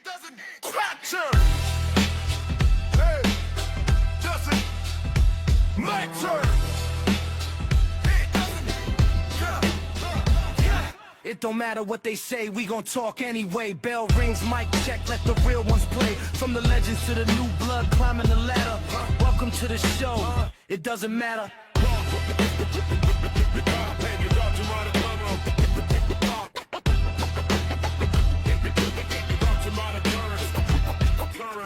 doesn't capture. Hey, doesn't matter. It don't matter what they say, we gon' talk anyway. Bell rings, mic check, let the real ones play. From the legends to the new blood climbing the ladder. Welcome to the show, it doesn't matter.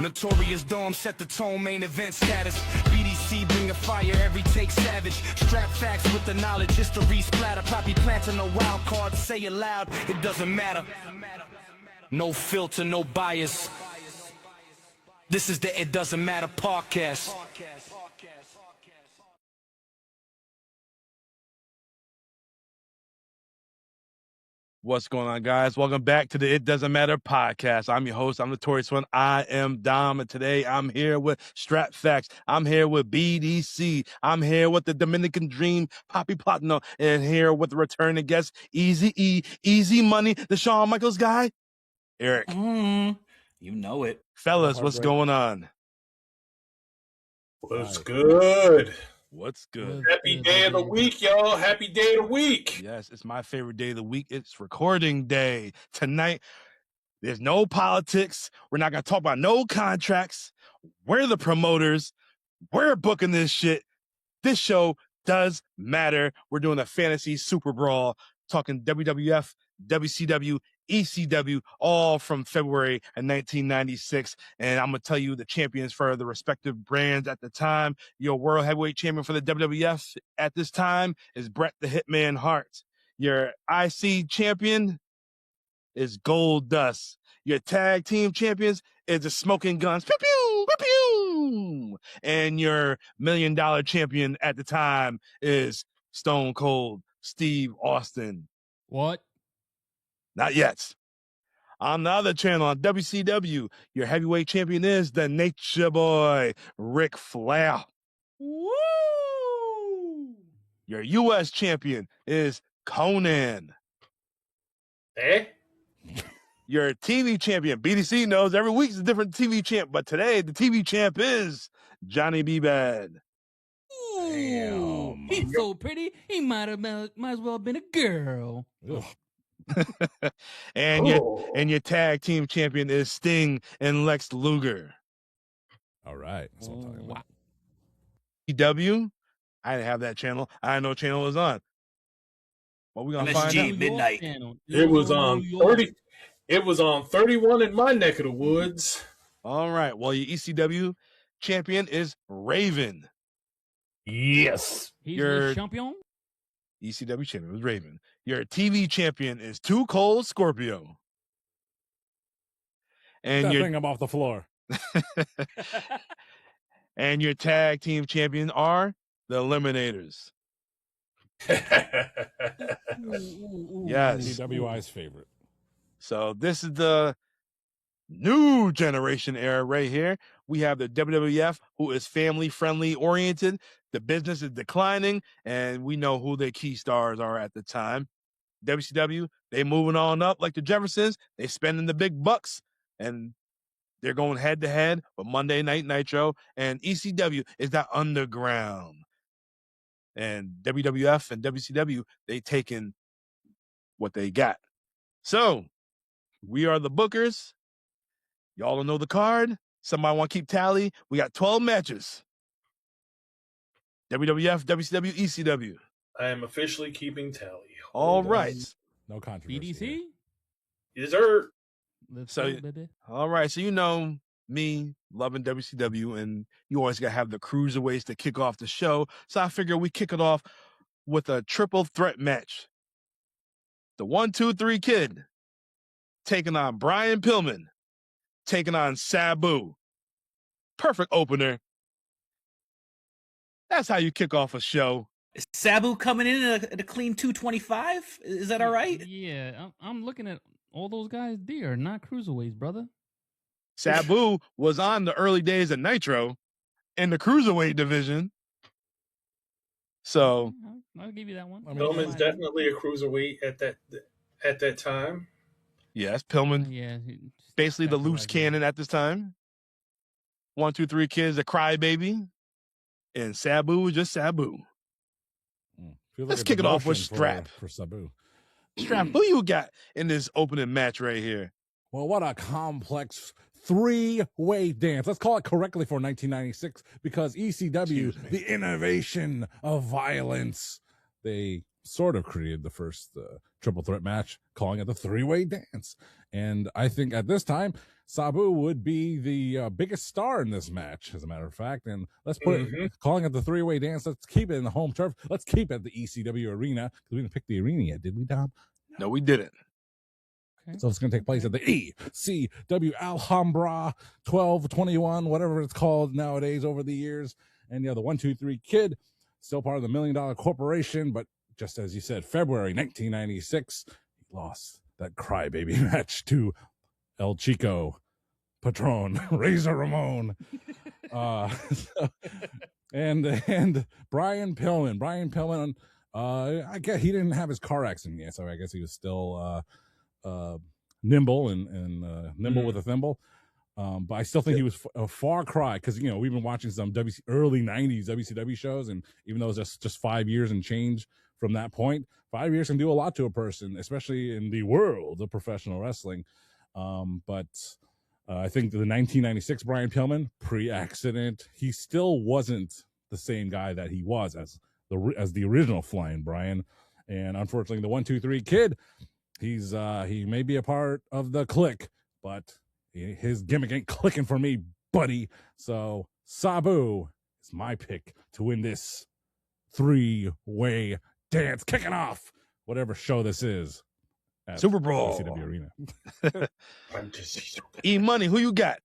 Notorious Dome set the tone, main event status. BDC bring a fire, every take savage. Strap facts with the knowledge, history splatter. Poppy planting no wild cards, say it loud, it doesn't matter. No filter, no bias. This is the It Doesn't Matter podcast. What's going on, guys? Welcome back to the It Doesn't Matter podcast. I'm your host. I'm Notorious One. I am Dom, and today I'm here with Strap Facts. I'm here with BDC. I'm here with the Dominican Dream, Poppy Platino, and here with the returning guest, Easy E, Easy Money, the Shawn Michaels guy, Eric. You know it. Fellas, what's going on? What's good? What's good? Happy day of the week, y'all. Happy day of the week. Yes, it's my favorite day of the week. It's recording day. Tonight, there's no politics. We're not going to talk about no contracts. We're the promoters. We're booking this shit. This show does matter. We're doing a fantasy SuperBrawl, talking WWF, WCW, ECW, all from February of 1996. And I'm going to tell you the champions for the respective brands at the time. Your world heavyweight champion for the WWF at this time is Bret the Hitman Hart. Your IC champion is Gold Dust. Your tag team champions is the Smoking Guns. Pew, pew, pew, pew. And your $1 million champion at the time is Stone Cold Steve Austin. What? Not yet. On the other channel, on WCW, your heavyweight champion is the Nature Boy, Ric Flair. Woo! Your U.S. champion is Conan. Eh? Your TV champion, BDC knows every week is a different TV champ, but today the TV champ is Johnny B. Bad. Ooh, he's so pretty, he might as well have been a girl. and your tag team champion is Sting and Lex Luger. All right. That's what I'm talking about. EW, I didn't have that channel. I didn't know what channel it was on. What we gonna find MSG out? midnight. It was on 30. It was on 31 in my neck of the woods. All right. Well, your ECW champion is Raven. Yes. He's Your the champion? ECW champion was Raven. Your TV champion is Too Cold Scorpio. And Bring him off the floor. and your tag team champion are the Eliminators. Yes. DWI's favorite. So this is the new generation era right here. We have the WWF, who is family-friendly oriented. The business is declining, and we know who their key stars are at the time. WCW, they moving on up like the Jeffersons. They spending the big bucks, and they're going head-to-head with Monday Night Nitro. And ECW is that underground. And WWF and WCW, they taking what they got. So, we are the bookers. Y'all don't know the card. Somebody want to keep tally? We got 12 matches. WWF, WCW, ECW. I am officially keeping tally. All right. No controversy. BDC? Yes, sir. All right. So, you know me loving WCW, and you always got to have the cruiserweights to kick off the show. So, I figure we kick it off with a triple threat match. The 1-2-3 Kid taking on Brian Pillman, taking on Sabu. Perfect opener. That's how you kick off a show. Is Sabu coming in at a clean 225? Is that all right? Yeah, I'm looking at all those guys there, not cruiserweights, brother. Sabu was on the early days of Nitro in the cruiserweight division. So I'll give you that one. Pillman's definitely a cruiserweight at that time. Yeah, that's Pillman. Yeah. Basically the loose Back to regular. cannon at this time. 1, 2, 3 kids, a crybaby. And Sabu was just Sabu. Feels Let's like a kick it off with demotion Strap. for Sabu. Strap, who you got in this opening match right here? Well, what a complex three-way dance. Let's call it correctly for 1996 because ECW, the innovation of violence, they sort of created the first triple threat match, calling it the three-way dance. And I think at this time, Sabu would be the biggest star in this match, as a matter of fact. And let's put it, calling it the three-way dance, let's keep it in the home turf. Let's keep it at the ECW arena because we didn't pick the arena yet, did we, Dom? No, we didn't. So it's going to take place at the ECW Alhambra 1221, whatever it's called nowadays over the years. And the 1, 2, 3 Kid, still part of the $1 Million Corporation. But just as you said, February 1996, he lost that crybaby match to El Chico, Patron, Razor Ramon. And Brian Pillman. Brian Pillman, I guess he didn't have his car accident yet, so I guess he was still nimble and nimble with a thimble. But I still think he was a far cry because, we've been watching some early 90s WCW shows, and even though it's just 5 years and change from that point, 5 years can do a lot to a person, especially in the world of professional wrestling. But I think the 1996 Brian Pillman, pre-accident, he still wasn't the same guy that he was as the original Flying Brian. And unfortunately, the 1, 2, 3 Kid, he may be a part of the clique, but his gimmick ain't clicking for me, buddy. So Sabu is my pick to win this three-way dance, kicking off whatever show this is at SuperBrawl. ECW Arena. E-Money, who you got?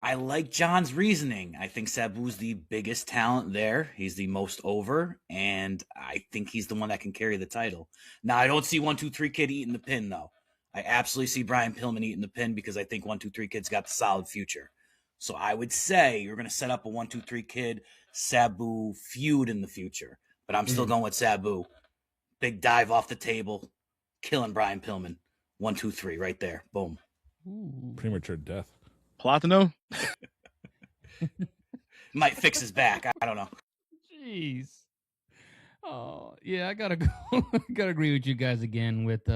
I like John's reasoning. I think Sabu's the biggest talent there. He's the most over, and I think he's the one that can carry the title. Now, I don't see 1, 2, 3 Kid eating the pin, though. I absolutely see Brian Pillman eating the pin because I think 1, 2, 3 Kid's got the solid future. So I would say you're going to set up a 1, 2, 3 Kid Sabu feud in the future, but I'm still going with Sabu. Big dive off the table, killing Brian Pillman. 1, 2, 3, right there. Boom. Ooh. Premature death. Platino? Might fix his back. I don't know. Jeez. Oh, yeah, I gotta go. Gotta agree with you guys again with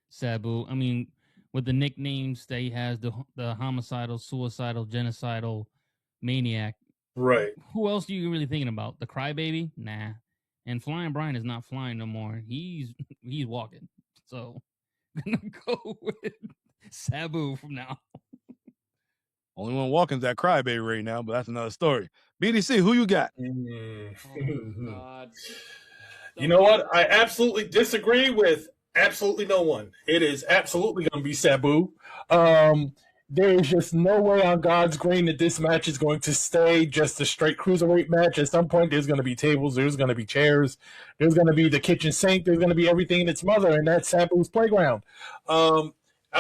Sabu. I mean, with the nicknames that he has, the homicidal, suicidal, genocidal maniac. Right. Who else are you really thinking about? The crybaby? Nah. And Flying Brian is not flying no more. He's walking. So I'm gonna go with Sabu from now. Only one walking's that crybaby right now, but that's another story. BDC, who you got? God. You know what? I absolutely disagree with absolutely no one. It is absolutely going to be Sabu. There is just no way on God's green that this match is going to stay just a straight cruiserweight match. At some point, there's going to be tables, there's going to be chairs, there's going to be the kitchen sink, there's going to be everything in its mother, and that's Sabu's playground. I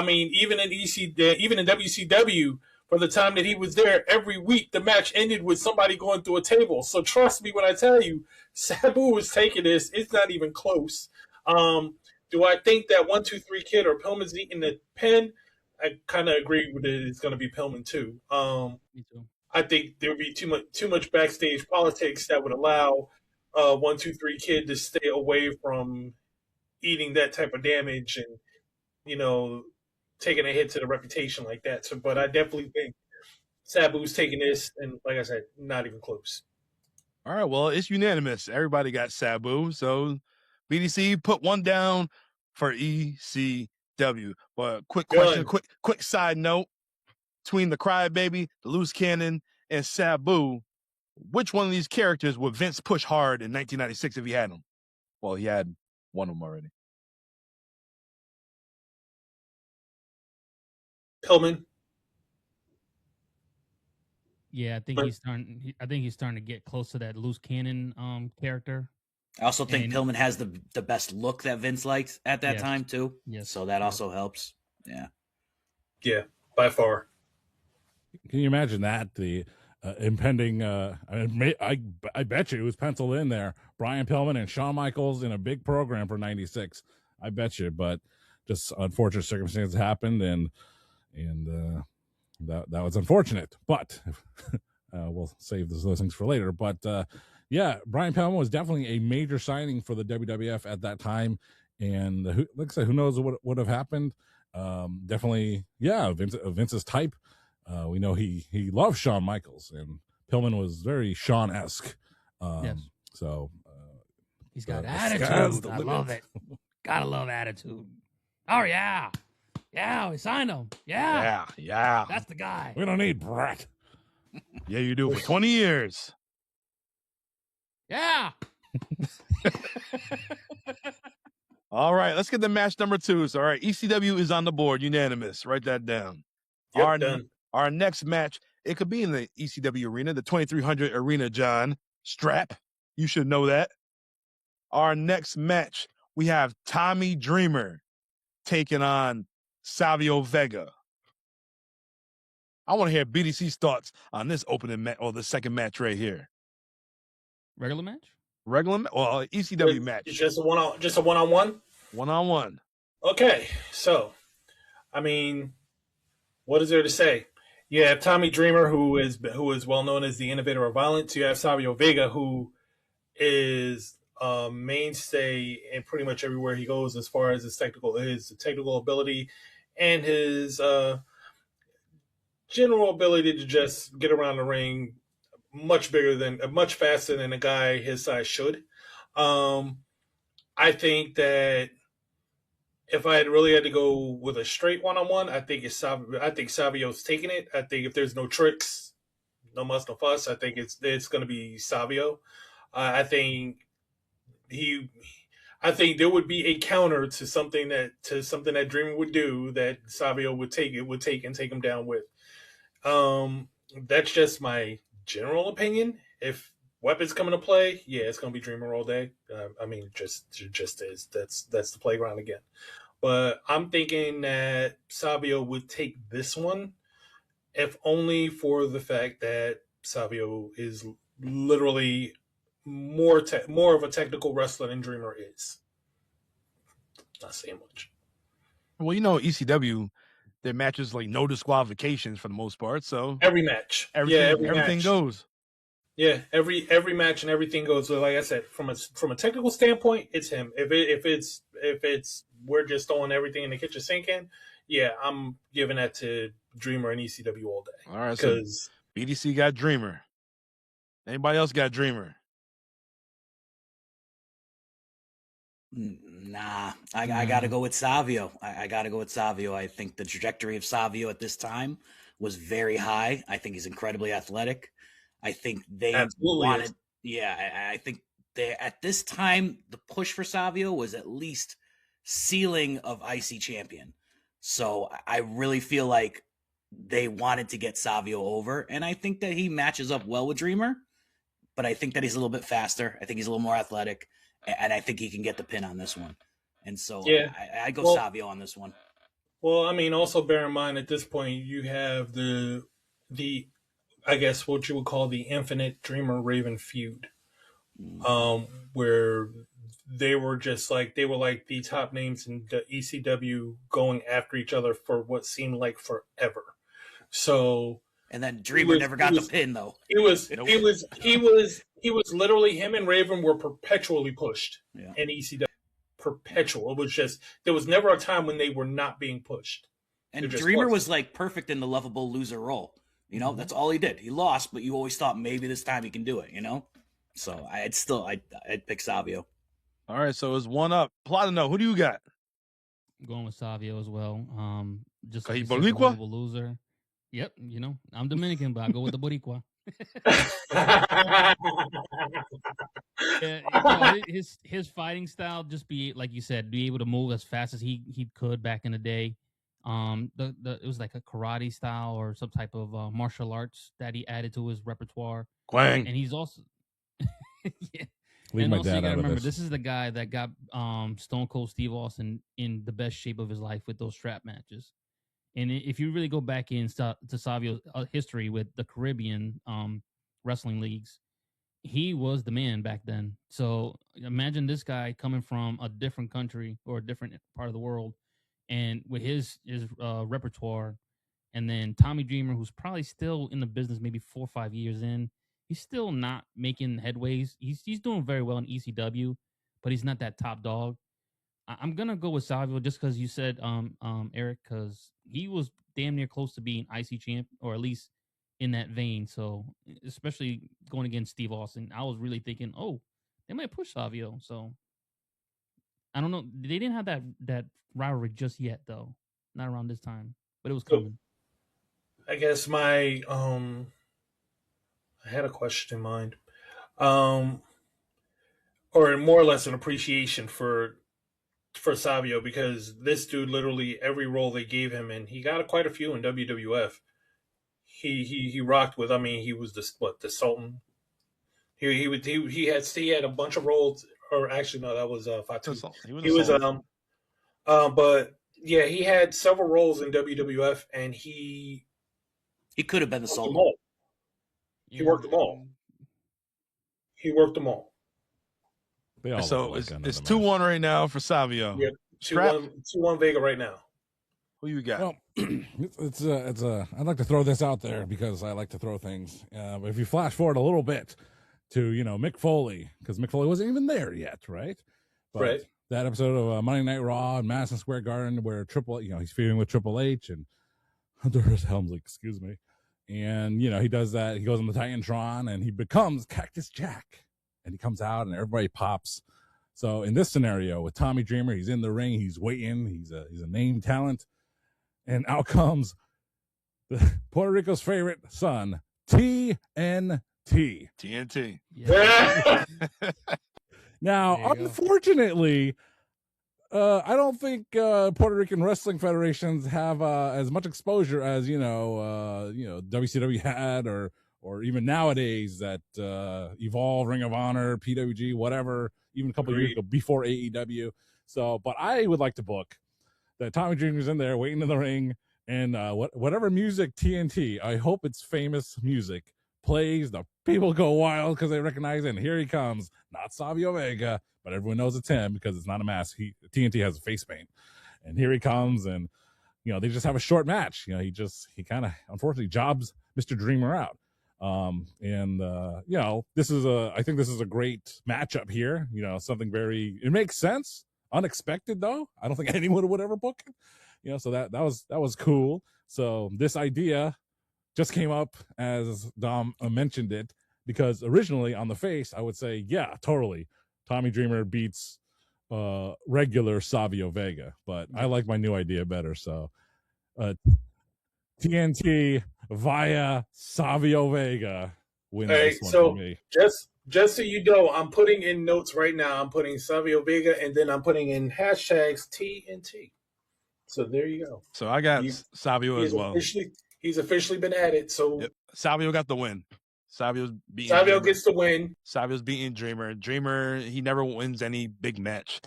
mean, even in WCW, for the time that he was there, every week the match ended with somebody going through a table. So trust me when I tell you, Sabu was taking this. It's not even close. Do I think that 1, 2, 3 Kid or Pillman's eating the pin? I kind of agree with it. It's going to be Pillman too. Me too. I think there would be too much backstage politics that would allow 1, 2, 3 Kid to stay away from eating that type of damage and taking a hit to the reputation like that. So, but I definitely think Sabu's taking this, and like I said, not even close. All right, well, it's unanimous. Everybody got Sabu. So BDC put one down for ECW. But quick question, quick side note. Between the Crybaby, the Loose Cannon, and Sabu, which one of these characters would Vince push hard in 1996 if he had them? Well, he had one of them already. Pillman. Yeah, I think he's starting to get close to that Loose Cannon character. I also think Pillman has the best look that Vince liked at that time too. Yes. So that also helps. Yeah. Yeah, by far. Can you imagine that? The impending, I bet you it was penciled in there. Brian Pillman and Shawn Michaels in a big program for 96. I bet you. But just unfortunate circumstances happened, and that was unfortunate. But we'll save those things for later. But yeah, Brian Pillman was definitely a major signing for the WWF at that time, and like I said, who knows what would have happened. Definitely, yeah, Vince's type. We know he loves Shawn Michaels, and Pillman was very Shawn-esque. Yes. So he's got sky's attitude. the I limit. love it. Gotta love attitude. Oh yeah, yeah. We signed him. Yeah, Yeah. that's the guy. We don't need Bret. Yeah, you do for 20 years. Yeah. All right, let's get to match number 2. So, all right, ECW is on the board, unanimous. Write that down. Yep, done. Our next match, it could be in the ECW arena, the 2300 arena, John. Strap. You should know that. Our next match, we have Tommy Dreamer taking on Savio Vega. I want to hear BDC's thoughts on this opening match or the second match right here. Regular match. Well, ECW match. Just a one-on-one? One-on-one. Okay, so, I mean, what is there to say? You have Tommy Dreamer, who is well known as the innovator of violence. You have Savio Vega, who is a mainstay in pretty much everywhere he goes as far as his technical ability and his general ability to just get around the ring much faster than a guy his size should. I think that if I really had to go with a straight one-on-one, I think Savio's taking it. I think if there's no tricks, no muss, no fuss, I think it's going to be Savio. I think there would be a counter to something that Dreamer would do that Savio would take and take him down with. That's just my general opinion. If weapons come into play, yeah, it's going to be Dreamer all day. I mean, just is. That's the playground again. But I'm thinking that Savio would take this one, if only for the fact that Savio is literally more of a technical wrestler than Dreamer is. Not saying much. Well, ECW, their matches like no disqualifications for the most part. So every match, everything goes. Yeah, every match and everything goes. So like I said, from a technical standpoint, it's him. If it's we're just throwing everything in the kitchen sink in, yeah, I'm giving that to Dreamer and ECW all day. All right, because BDC got Dreamer. Anybody else got Dreamer? Nah, I got to go with Savio. I got to go with Savio. I think the trajectory of Savio at this time was very high. I think he's incredibly athletic. I think they wanted, I think at this time, the push for Savio was at least ceiling of IC champion. So I really feel like they wanted to get Savio over. And I think that he matches up well with Dreamer, but I think that he's a little bit faster. I think he's a little more athletic, and I think he can get the pin on this one. And so I go Savio on this one. Well, I mean, also bear in mind at this point, you have the I guess what you would call the infinite Dreamer Raven feud, where they were like the top names in the ECW going after each other for what seemed like forever. So, and then Dreamer never got the pin though. He was literally, him and Raven were perpetually pushed in ECW. Perpetual. It was just, there was never a time when they were not being pushed. And Dreamer was like perfect in the lovable loser role. That's all he did. He lost, but you always thought maybe this time he can do it, So I'd pick Savio. All right, so it's 1-up. Platino, who do you got? I'm going with Savio as well. Just He like you said, Boricua? the lovable loser. Yep, I'm Dominican, but I go with the Boricua. His fighting style, just be like you said, be able to move as fast as he could back in the day. It was like a karate style or some type of martial arts that he added to his repertoire. Quang. And he's also yeah. Leave And my also dad you gotta out of remember, this. this is the guy that got Stone Cold Steve Austin in the best shape of his life with those strap matches. And if you really go back to Savio's history with the Caribbean wrestling leagues, he was the man back then. So imagine this guy coming from a different country or a different part of the world and with his repertoire, and then Tommy Dreamer, who's probably still in the business, maybe 4 or 5 years in, he's still not making headways. He's doing very well in ECW, but he's not that top dog. I'm gonna go with Savio just because you said Eric, because he was damn near close to being IC champ, or at least in that vein. So especially going against Steve Austin, I was really thinking, oh, they might push Savio. So I don't know. They didn't have that rivalry just yet, though. Not around this time, but it was coming. I guess I had a question in mind, or more or less an appreciation for Savio, because this dude literally every role they gave him, and he got quite a few in WWF. He rocked with. I mean, he was the Sultan. He had a bunch of roles, or actually no, that was Fatu. He was but yeah, he had several roles in WWF, and he could have been the Sultan. He worked them all. He worked them all. So it's 2-1 right now for Savio. Yeah, 2-1 Vega right now. Who you got? Well, it's I'd like to throw this out there because I like to throw things. But if you flash forward a little bit to Mick Foley, because Mick Foley wasn't even there yet, right? But right. That episode of Monday Night Raw in Madison Square Garden where he's feuding with Triple H and Hunter Helmsley, excuse me, and he does that. He goes on the Titantron and he becomes Cactus Jack, and he comes out and everybody pops. So in this scenario with Tommy Dreamer, he's in the ring, he's waiting, he's a name talent, and out comes Puerto Rico's favorite son, TNT. TNT. Yeah. Now, unfortunately, I don't think Puerto Rican wrestling federations have as much exposure as WCW had, or even nowadays that Evolve, Ring of Honor, PWG, whatever, even a couple of years ago before AEW. So, but I would like to book that Tommy Dreamer's in there waiting in the ring, and whatever music TNT, I hope it's famous music, plays, the people go wild because they recognize it, and here he comes, not Savio Vega, but everyone knows it's him because it's not a mask. TNT has a face paint, and here he comes, and they just have a short match. He kind of unfortunately jobs Mr. Dreamer out. This is I think this is a great matchup here. Something it makes sense. Unexpected though. I don't think anyone would ever book it. So that was cool. So this idea just came up as Dom mentioned it, because originally on the face I would say, yeah, totally, Tommy Dreamer beats regular Savio Vega, but I like my new idea better. So TNT via Savio Vega wins this one for me. Just so you know, I'm putting in notes right now. I'm putting Savio Vega, and then I'm putting in hashtags TNT. So there you go. So I got Savio as well. He's officially been added. So yep. Savio got the win. Savio gets the win. Savio's beating Dreamer. Dreamer, he never wins any big match.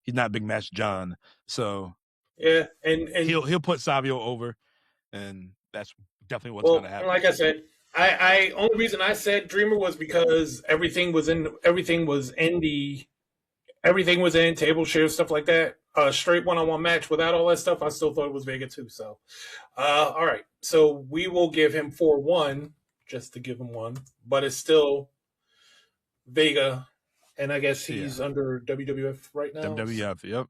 He's not Big Match John. So yeah, and he'll put Savio over, and that's definitely what's going to happen. Like I said, I only reason I said Dreamer was because everything was in table share, stuff like that. Straight one-on-one match without all that stuff. I still thought it was Vega too. So, all right. So we will give him 4-1 just to give him one, but it's still Vega, and I guess he's under WWF right now. WWF, yep.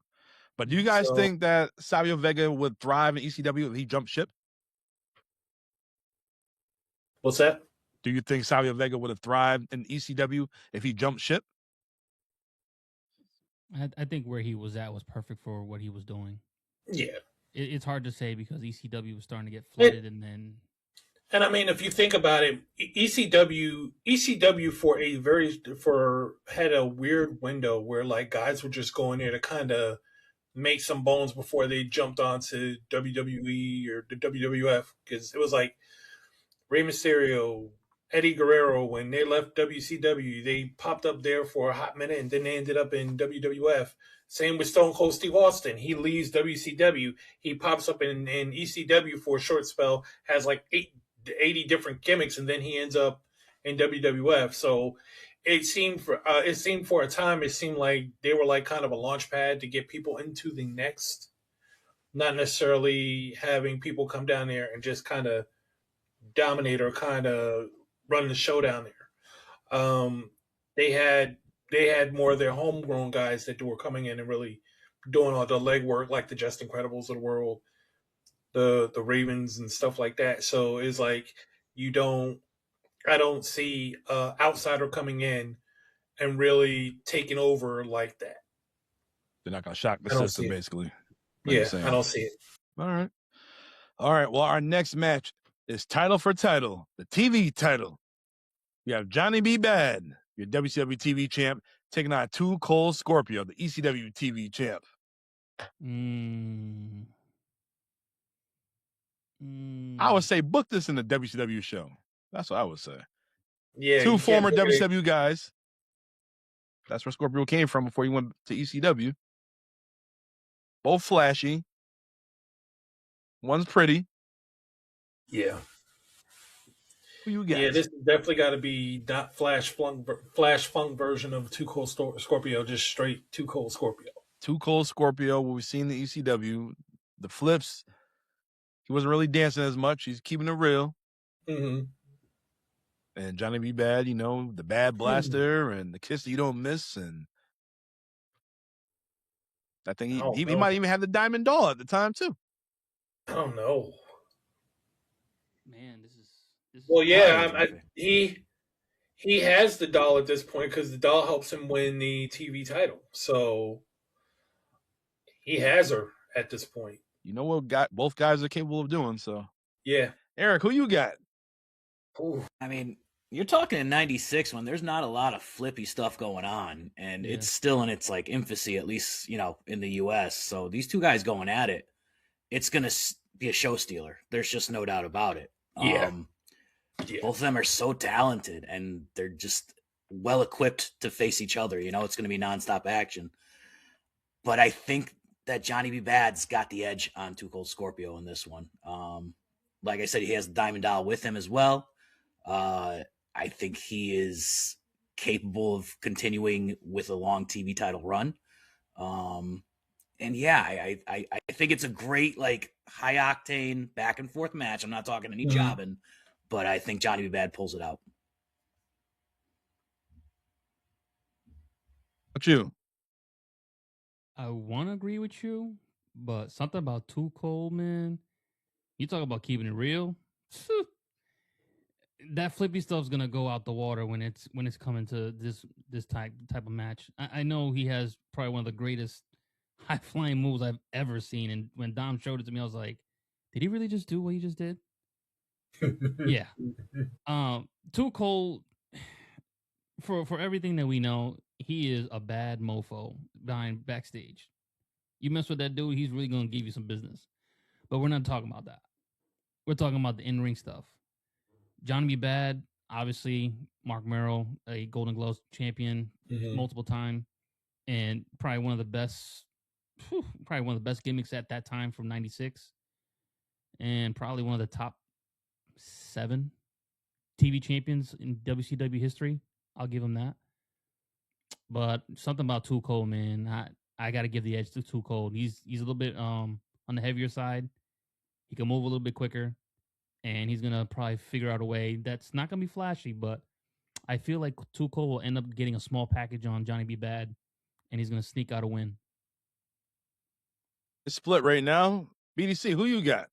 But do you guys think that Savio Vega would thrive in ECW if he jumped ship? What's that? Do you think Savio Vega would have thrived in ECW if he jumped ship? I think where he was at was perfect for what he was doing. Yeah. It's hard to say because ECW was starting to get flooded, and I mean, if you think about it, ECW had a weird window where like guys were just going there to kind of make some bones before they jumped onto WWE or the WWF, because it was like Rey Mysterio, Eddie Guerrero, when they left WCW, they popped up there for a hot minute and then they ended up in WWF. Same with Stone Cold Steve Austin. He leaves WCW. He pops up in ECW for a short spell, has like 80 different gimmicks, and then he ends up in WWF. So it seemed for a time, it seemed like they were like kind of a launch pad to get people into the next not necessarily having people come down there and just kind of dominate or kind of run the show down there. They had more of their homegrown guys that were coming in and really doing all the legwork, like the Just Incredibles of the world, the Ravens and stuff like that. So it's like I don't see outsider coming in and really taking over like that. They're not gonna shock the I don't system, see it. basically. Yeah, I don't see it. All right. All right. Well, our next match is title for title, the TV title. You have Johnny B. Bad, your WCW TV champ, taking on Too Cold Scorpio, the ECW TV champ. I would say book this in the WCW show. That's what I would say. Yeah, Two you can't former book it. WCW guys. That's where Scorpio came from before he went to ECW. Both flashy. One's pretty. Yeah. Who you got? Yeah, this definitely got to be not Flash Funk version of Too Cold Scorpio, just straight Too Cold Scorpio. Too Cold Scorpio, what we've seen in the ECW. The flips, he wasn't really dancing as much. He's keeping it real. Mm-hmm. And Johnny B. Bad, you know, the Bad Blaster and the kiss that you don't miss. And I think he might even have the Diamond Doll at the time, too. I don't know. Man, this is well, yeah, he has the doll at this point because the doll helps him win the TV title. So he has her at this point. You know what both guys are capable of doing, so. Yeah. Eric, who you got? Ooh. I mean, you're talking in 96 when there's not a lot of flippy stuff going on, and it's still in its like infancy, at least, you know, in the US. So these two guys going at it, it's going to be a show stealer. There's just no doubt about it. Yeah. Both of them are so talented, and they're just well equipped to face each other. You know, it's going to be nonstop action. But I think that Johnny B. Bad's got the edge on Too Cold Scorpio in this one. Like I said, he has the Diamond Doll with him as well. I think he is capable of continuing with a long TV title run. And yeah, I think it's a great, like, high octane back and forth match. I'm not talking any jobbing, but I think Johnny B. Bad pulls it out. What you? I want to agree with you, but something about Too Cold, man. You talk about keeping it real. That flippy stuff's gonna go out the water when it's coming to this type of match. I know he has probably one of the greatest high flying moves I've ever seen, and when Dom showed it to me, I was like, did he really just do what he just did? Yeah. Too Cold, for everything that we know, he is a bad mofo backstage. You mess with that dude, he's really gonna give you some business. But we're not talking about that. We're talking about the in-ring stuff. Johnny B. Bad, obviously, Mark Merrill, a Golden Gloves champion multiple times, and probably one of the best gimmicks at that time from '96, and probably one of the top 7 TV champions in WCW history. I'll give him that. But something about Too Cold, man. I got to give the edge to Too Cold. He's a little bit on the heavier side. He can move a little bit quicker, and he's gonna probably figure out a way that's not gonna be flashy. But I feel like Too Cold will end up getting a small package on Johnny B. Bad, and he's gonna sneak out a win. It's split right now. BDC, who you got?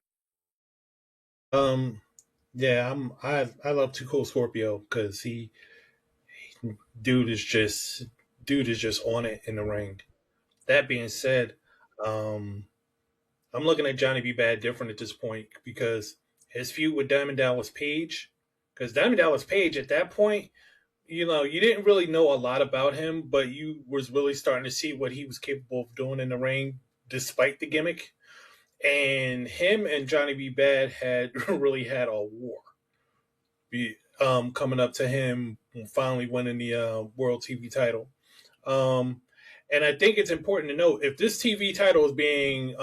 Yeah, I love Too Cold Scorpio because dude is just on it in the ring. That being said, I'm looking at Johnny B. Bad different at this point because his feud with Diamond Dallas Page, because Diamond Dallas Page at that point, you know, you didn't really know a lot about him, but you was really starting to see what he was capable of doing in the ring despite the gimmick. And him and Johnny B. Bad had really had a war coming up to him finally winning the World TV title. And I think it's important to note, if this TV title is being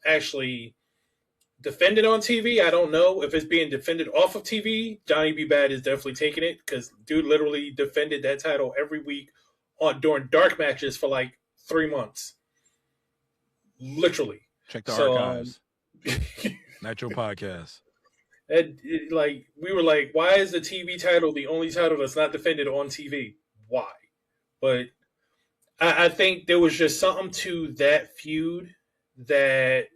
actually defended on TV, I don't know. If it's being defended off of TV, Johnny B. Bad is definitely taking it because dude literally defended that title every week during dark matches for like 3 months. Literally. Check the So, archives. Nitro Podcast. Like we were like, why is the TV title the only title that's not defended on TV? Why? But I think there was just something to that feud that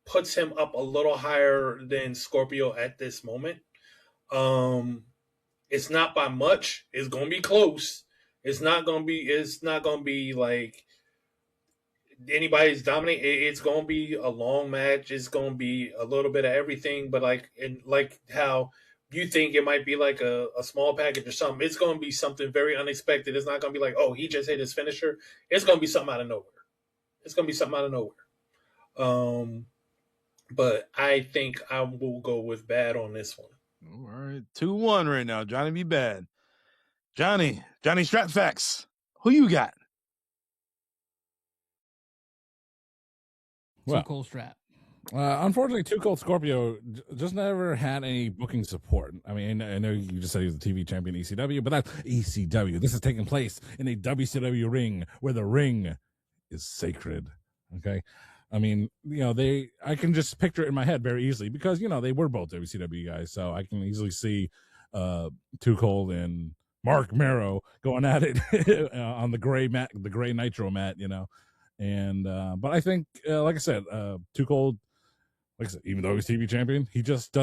puts him up a little higher than Scorpio at this moment. It's not by much. It's gonna be close. It's not gonna be like anybody's dominate. It's gonna be a long match. It's gonna be a little bit of everything. But like how you think it might be like a small package or something. It's gonna be something very unexpected. It's not gonna be like, oh, he just hit his finisher. It's gonna be something out of nowhere. It's gonna be something out of nowhere. But I think I will go with bad on this one. All right, 2-1 right now. Johnny be bad. Johnny Strap Facts. Who you got? Too Cold Strap. Unfortunately, Too Cold Scorpio just never had any booking support. I mean, I know you just said he was the TV champion ECW, but that's ECW. This is taking place in a WCW ring where the ring is sacred. Okay. I mean, I can just picture it in my head very easily because, they were both WCW guys. So I can easily see Too Cold and Mark Marrow going at it on the gray nitro mat, And, but I think, like I said, Too Cold, like I said, even though he's TV champion, he just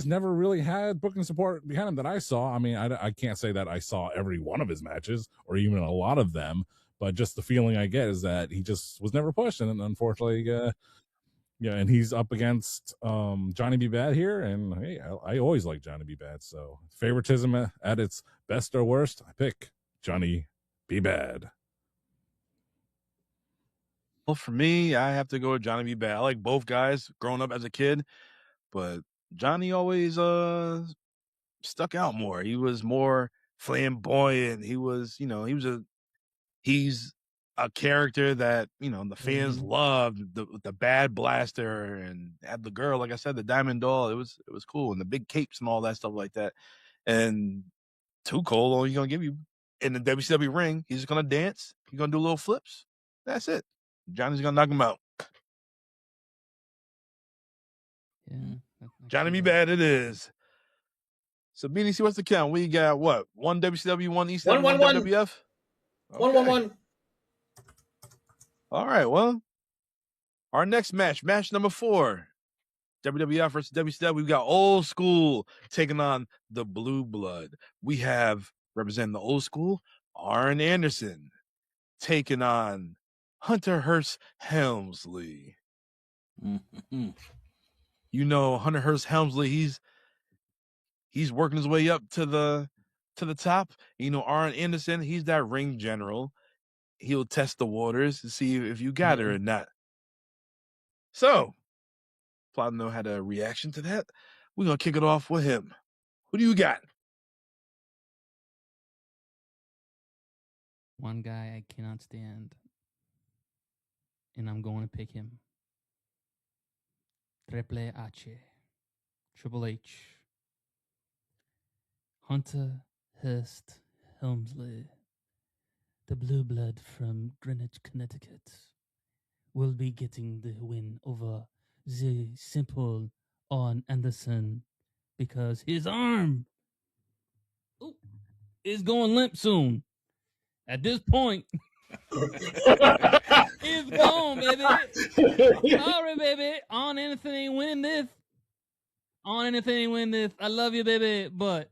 never really had booking support behind him that I saw. I mean, I can't say that I saw every one of his matches or even a lot of them. But just the feeling I get is that he just was never pushed, and unfortunately, and he's up against Johnny B. Bad here, and hey, I always like Johnny B. Bad. So favoritism at its best or worst, I pick Johnny B. Bad. Well, for me, I have to go with Johnny B. Bad. I like both guys growing up as a kid, but Johnny always stuck out more. He was more flamboyant. He was, he's a character that the fans loved, the bad blaster and had the girl, like I said, the diamond doll. It was cool, and the big capes and all that stuff like that. And Too Cold, all he's gonna give you in the WCW ring, he's just gonna dance. He's gonna do little flips. That's it. Johnny's gonna knock him out. Yeah, Johnny B. Bad it is. So Beanie, see what's the count? We got what? One WCW, one ECW, one WWF. 1-1-1. All right, well, our next match number 4, WWF versus WCW. We've got Old School taking on the Blue Blood. We have, representing the Old School, Arn Anderson taking on Hunter Hearst Helmsley. Mm-hmm. Hunter Hearst Helmsley, he's working his way up to the top. Arn Anderson, he's that ring general. He'll test the waters to see if you got it or not. So, Plot know had a reaction to that. We're going to kick it off with him. Who do you got? One guy I cannot stand, and I'm going to pick him. Triple H. Triple H. Hunter Hearst Helmsley, the Blue Blood from Greenwich, Connecticut, will be getting the win over the simple Arn Anderson because his arm is going limp soon. At this point, it's gone, baby. Sorry, baby. Arn Anderson ain't winning this. I love you, baby, but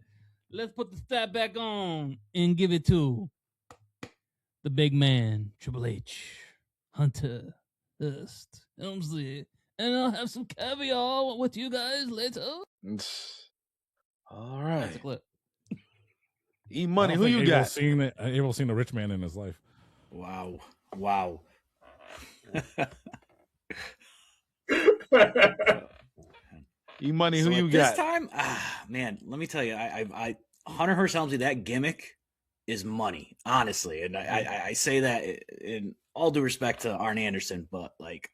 let's put the strap back on and give it to the big man, Triple H, Hunter Hearst Helmsley, and I'll have some caviar with you guys later. All right. That's a clip. E-Money, who you got? Abel's seen a rich man in his life. Wow. E-Money, who So you at got? This time, man, let me tell you, I Hunter Hearst Helmsley, that gimmick is money, honestly. And I say that in all due respect to Arn Anderson, but like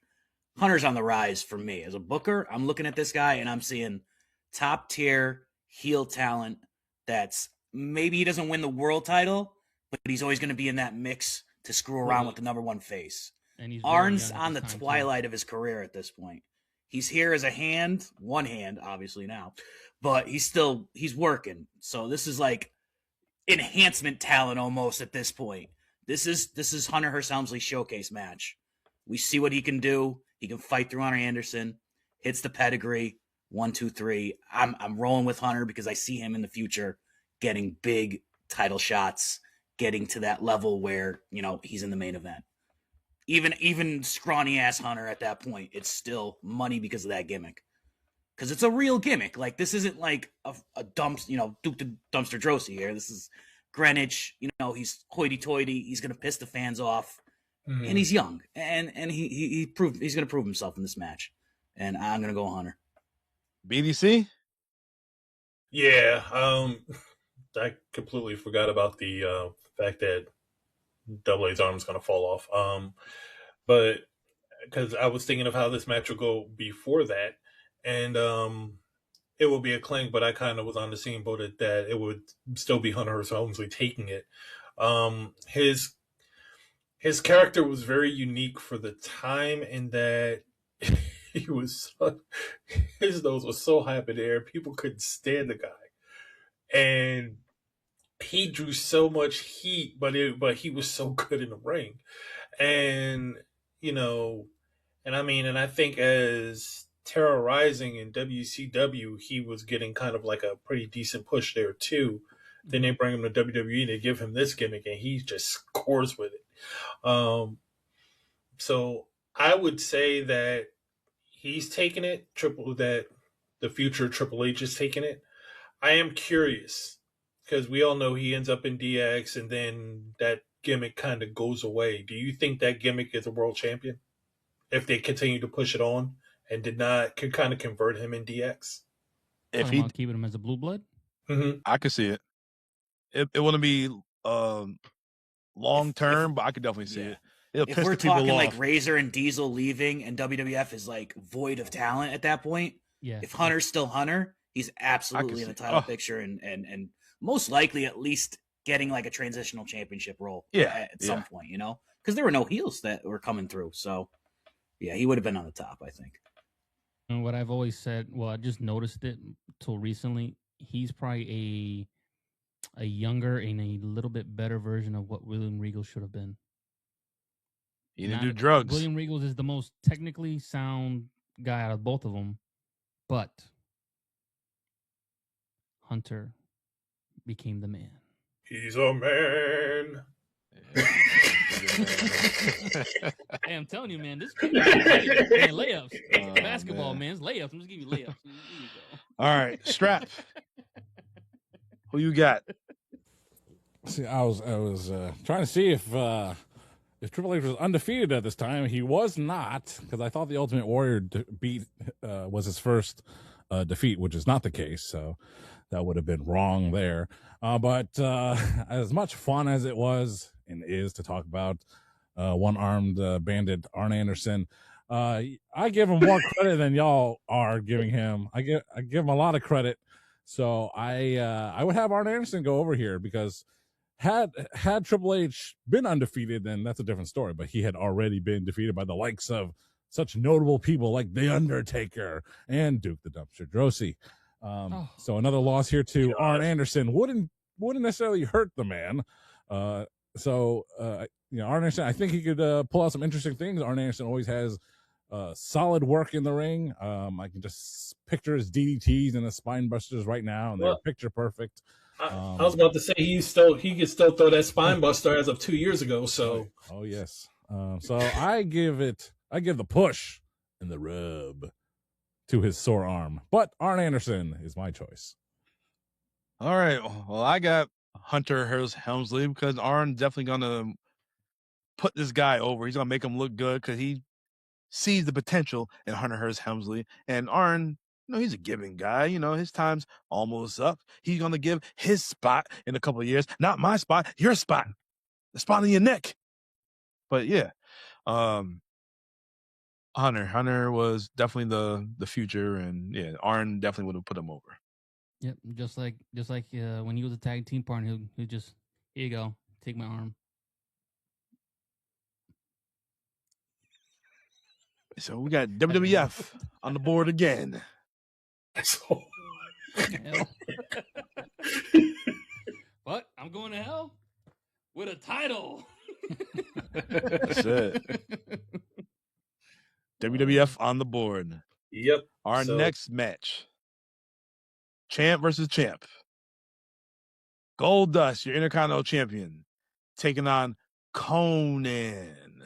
Hunter's on the rise for me. As a booker, I'm looking at this guy and I'm seeing top tier heel talent that's maybe he doesn't win the world title, but he's always going to be in that mix to screw around with the number one face. And he's very Arn's young at on the this time, too. twilight of his career at this point. He's here as a hand, one hand, obviously now, but he's working. So this is like enhancement talent almost at this point. This is Hunter Hearst Helmsley's showcase match. We see what he can do. He can fight through Hunter Anderson. Hits the pedigree. 1, 2, 3. I'm rolling with Hunter because I see him in the future getting big title shots, getting to that level where, you know, he's in the main event. Even scrawny ass Hunter at that point, it's still money because of that gimmick. Because it's a real gimmick. Like, this isn't like a dumps, you know, Duke the Dumpster Drosy here. This is Greenwich. You know, he's hoity-toity. He's gonna piss the fans off, and he's young, and he's gonna prove himself in this match. And I'm gonna go Hunter. BDC. Yeah, I completely forgot about the fact that Double A's arm is going to fall off. But because I was thinking of how this match will go before that, and it will be a clink, but I kind of was on the same boat that it would still be Hunter Hearst Helmsley taking it. His character was very unique for the time in that his nose was so high up in the air, people couldn't stand the guy, and he drew so much heat, but he was so good in the ring, and you know, and I think as terrorizing in WCW, he was getting kind of like a pretty decent push there too. Then they bring him to WWE, they give him this gimmick, and he just scores with it. So I would say that he's taking it. That the future Triple H is taking it. I am curious because we all know he ends up in DX, and then that gimmick kind of goes away. Do you think that gimmick is a world champion if they continue to push it on and could kind of convert him in DX? If he keeping him as a blue blood, I could see it. It wouldn't be long term, but I could definitely see it. It'll If piss we're the people talking off. like Razor and Diesel leaving, and WWF is like void of talent at that point, yeah. if Hunter's still Hunter, he's absolutely in the title picture and most likely at least getting like a transitional championship role at some point, you know, because there were no heels that were coming through. So yeah, he would have been on the top, I think. And what I've always said, well, I just noticed it till recently. He's probably a younger and a little bit better version of what William Regal should have been. He didn't do drugs. William Regal is the most technically sound guy out of both of them, but Hunter became the man. He's a man. Hey, I'm telling you, man, this man, layups. Basketball, man. It's layups. I'm just giving you layups. Here you go. All right, Strap. Who you got? See, I was trying to see if Triple H was undefeated at this time. He was not, because I thought the Ultimate Warrior was his first defeat, which is not the case. So that would have been wrong there. But as much fun as it was and is to talk about one-armed bandit Arn Anderson, I give him more credit than y'all are giving him. I give him a lot of credit. So I would have Arn Anderson go over here because had Triple H been undefeated, then that's a different story. But he had already been defeated by the likes of such notable people like The Undertaker and Duke the Dumpster Drosy. So another loss here to Arn Anderson wouldn't necessarily hurt the man. Arn Anderson, I think he could pull out some interesting things. Arn Anderson always has solid work in the ring. I can just picture his DDTs and his spine busters right now, and they're picture perfect. I was about to say he could still throw that spine buster as of 2 years ago. So oh yes. So I give the push and the rub to his sore arm, but Arn Anderson is my choice. All right. Well, I got Hunter Hearst Helmsley because Arn's definitely gonna put this guy over. He's gonna make him look good because he sees the potential in Hunter Hearst Helmsley. And Arn, he's a giving guy. His time's almost up. He's gonna give his spot in a couple of years. Not my spot, your spot. The spot on your neck. But yeah. Hunter was definitely the future, and yeah, Arn definitely would have put him over. Yep, just like when he was a tag team partner, he just, here you go, take my arm. So we got WWF on the board again. So, Hell. But I'm going to hell with a title. That's it. WWF on the board. yep. Our So- next match. Champ versus champ. Goldust, your Intercontinental Champion, taking on Conan.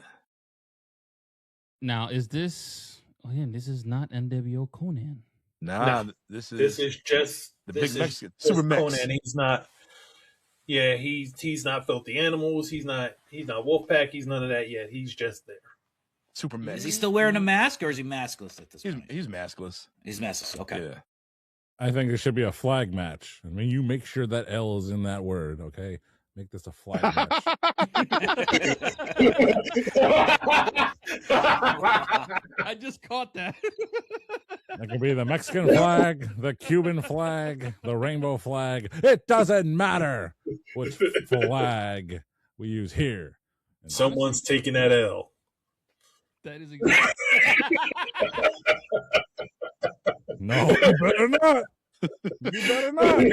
Now, is this? Oh yeah, this is not NWO Conan. Nah, No, this is This is just the this big is Mexican, just Super Mex. Conan. He's not. Yeah, he's not Filthy Animals. He's not Wolfpack. He's none of that yet. He's just there. Super Mex. Is he still wearing a mask or is he maskless at this point? He's maskless. He's maskless. Okay. Yeah. I think it should be a flag match. I mean, you make sure that L is in that word, okay? Make this a flag match. I just caught that. It could be the Mexican flag, the Cuban flag, the rainbow flag. It doesn't matter which flag we use here. And Someone's taking that L. That is exactly. no, you better not. You better not.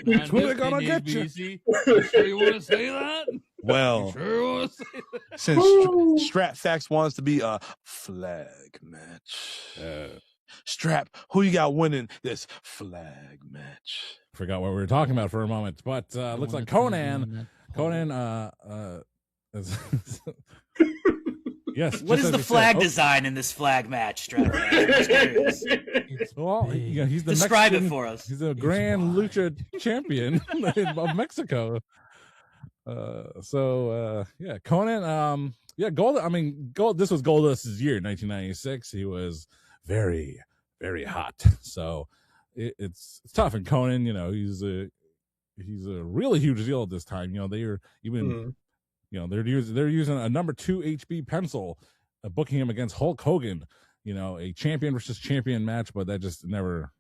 That's who they're gonna get you. You sure you want to say that? Well, You sure you want to say that? since Stratfax wants to be a flag match. Strap, who you got winning this flag match? Forgot what we were talking about for a moment, but looks like Conan. Is, yes. What just is as the you flag said. design in this flag match, Stratford? I'm just curious. Well, yeah, he's the Describe Mexican, it for us. He's a Grand wide. Lucha champion of Mexico. Yeah, Conan. Gold. I mean, Gold. This was Goldust's year, 1996. He was very, very hot. So it's tough. And Conan, he's a really huge deal at this time. They are even, they're using a number 2 HB pencil, booking him against Hulk Hogan. A champion versus champion match, but that just never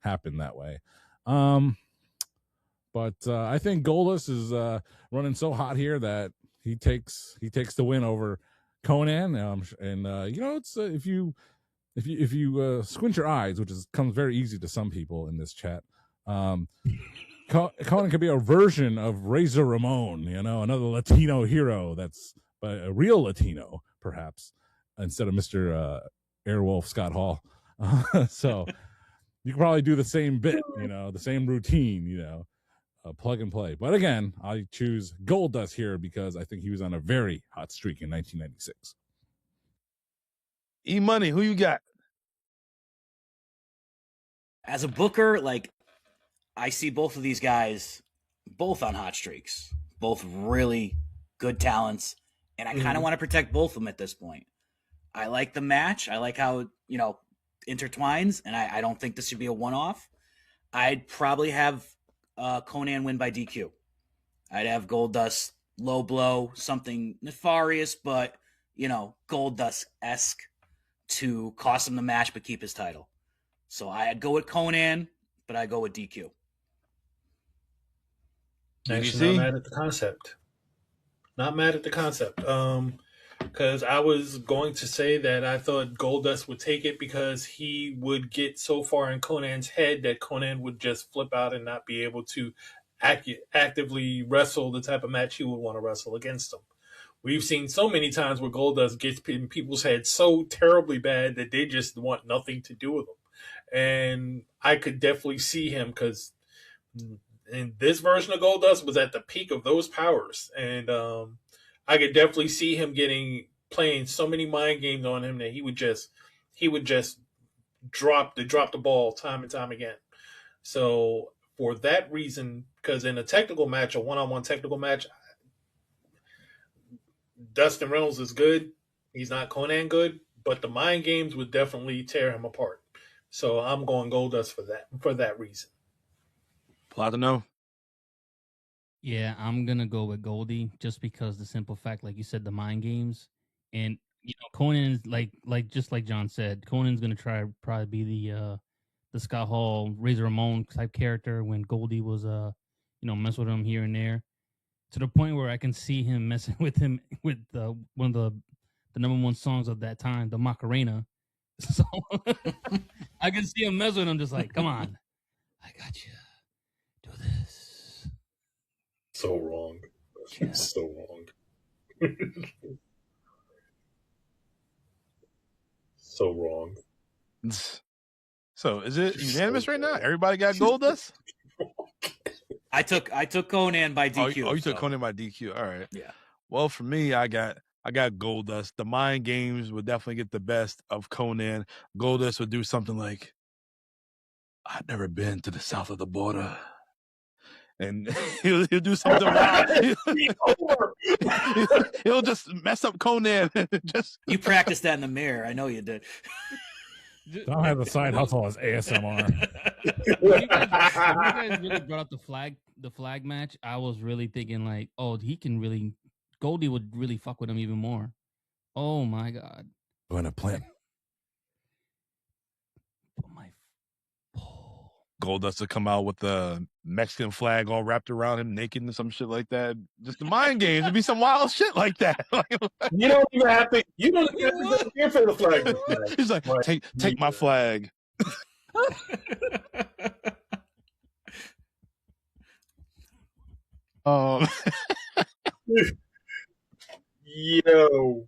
happened that way. But I think Goldust is running so hot here that he takes the win over Conan. It's if you squint your eyes, which comes very easy to some people in this chat. Conan could be a version of Razor Ramon, another Latino hero that's a real Latino, perhaps, instead of Mr. Airwolf Scott Hall. So you can probably do the same bit, the same routine, plug and play. But again, I choose Goldust here because I think he was on a very hot streak in 1996. E-Money, who you got? As a booker, I see both of these guys both on hot streaks, both really good talents, and I kind of want to protect both of them at this point. I like the match. I like how, intertwines, and I don't think this should be a one-off. I'd probably have Conan win by DQ. I'd have Goldust low blow, something nefarious, but, Goldust-esque to cost him the match but keep his title. So I'd go with Conan, but I'd go with DQ. Actually, not mad at the concept. Not mad at the concept. Because I was going to say that I thought Goldust would take it because he would get so far in Conan's head that Conan would just flip out and not be able to actively wrestle the type of match he would want to wrestle against him. We've seen so many times where Goldust gets in people's heads so terribly bad that they just want nothing to do with him. And I could definitely see him because in this version of Goldust was at the peak of those powers. And I could definitely see him playing so many mind games on him that he would just drop the ball time and time again. So for that reason, because in a technical match, a one-on-one technical match, Dustin Reynolds is good. He's not Conan good, but the mind games would definitely tear him apart. So I'm going Goldust for that reason. Platino? Yeah, I'm gonna go with Goldie just because the simple fact, like you said, the mind games, and Conan's like just like John said, Conan's gonna probably be the Scott Hall, Razor Ramon type character when Goldie was mess with him here and there, to the point where I can see him messing with him with one of the #1 songs of that time, the Macarena. So I can see him messing with him, just like, come on, I got you. Do this. So wrong. Yeah. So wrong. So wrong. So is it unanimous right now? Everybody got Goldust? I took Conan by DQ. Oh, you took Conan by DQ. All right. Yeah. Well, for me, I got Goldust. The mind games would definitely get the best of Conan. Goldust would do something like, "I've never been to the south of the border," and he'll do something wild. He'll just mess up Conan. You practiced that in the mirror. I know you did. Don't have the side hustle as ASMR. When you guys really brought up the flag match, I was really thinking like, oh, Goldie would really fuck with him even more. Oh my god. Going to plant. Goldust to come out with the Mexican flag all wrapped around him, naked and some shit like that. Just the mind games. It'd be some wild shit like that. You don't even have to. You don't even have to care for the flag. He's like, take my flag. Yo.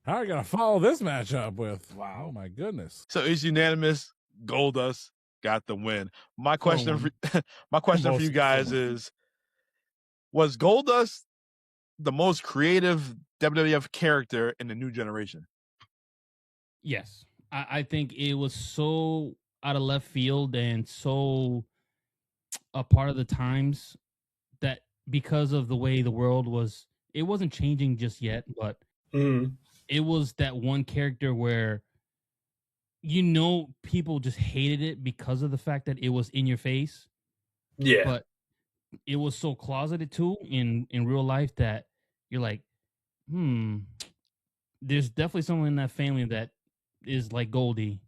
How are you gonna follow this match up with? Wow. Oh my goodness. So it's unanimous. Goldust got the win. My question for you guys is: was Goldust the most creative WWF character in the new generation? Yes. I think it was so out of left field and so a part of the times that because of the way the world was, it wasn't changing just yet, but it was that one character where people just hated it because of the fact that it was in your face. Yeah. But it was so closeted too in real life that you're like, there's definitely someone in that family that is like Goldie,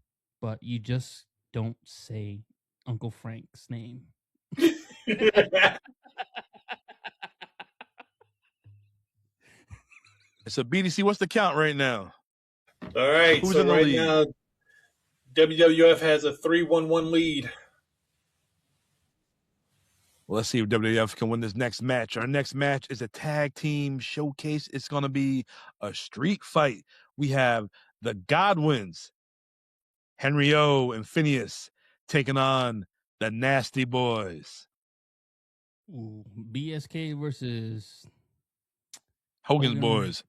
but you just don't say Uncle Frank's name. So BDC, what's the count right now? All right. Who's so in the right lead? now, WWF has a 3-1-1 lead. Well, let's see if WWF can win this next match. Our next match is a tag team showcase. It's going to be a street fight. We have the Godwins, Henry O and Phineas, taking on the Nasty Boys. Ooh, BSK versus Hogan's Boys.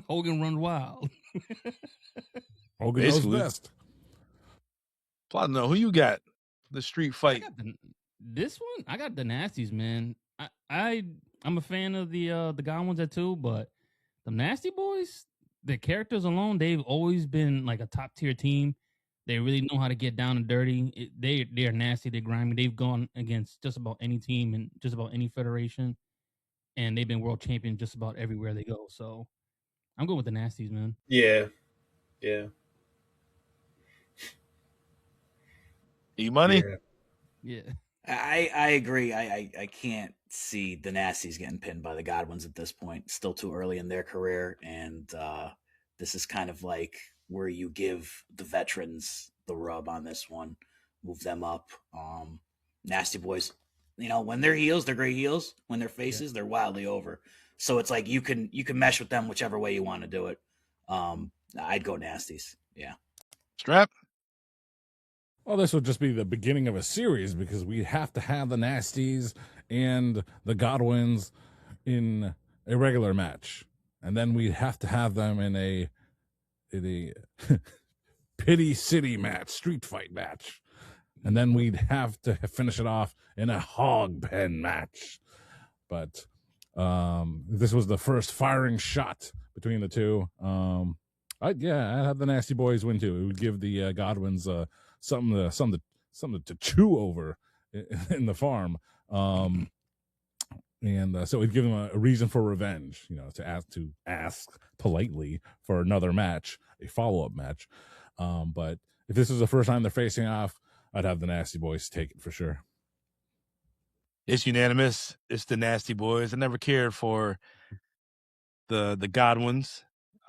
Hogan Run Wild. Hogan Basically. knows best. I don't know who you got. The street fight. This one, I got the Nasties, man. I'm a fan of the Godwins too, but the Nasty Boys, the characters alone, they've always been like a top tier team. They really know how to get down and dirty. They are nasty. They're grimy. They've gone against just about any team and just about any federation, and they've been world champion just about everywhere they go. So I'm going with the Nasties, man. Yeah. E-Money? Yeah. I agree. I can't see the Nasties getting pinned by the Godwins at this point. Still too early in their career, and this is kind of like where you give the veterans the rub on this one, move them up. Nasty Boys, when they're heels, they're great heels. When they're faces, they're wildly over. So it's like you can mesh with them whichever way you want to do it. I'd go Nasties. Yeah. Strap? Well, this would just be the beginning of a series because we have to have the Nasties and the Godwins in a regular match. And then we'd have to have them in a Pity City match, street fight match. And then we'd have to finish it off in a hog pen match. But this was the first firing shot between the two. I'd have the Nasty Boys win too. It would give the Godwins something to chew over in the farm, and so it'd give them a reason for revenge. To ask politely for another match, a follow-up match. But if this is the first time they're facing off, I'd have the Nasty Boys take it for sure. It's unanimous. It's the Nasty Boys. I never cared for the Godwins.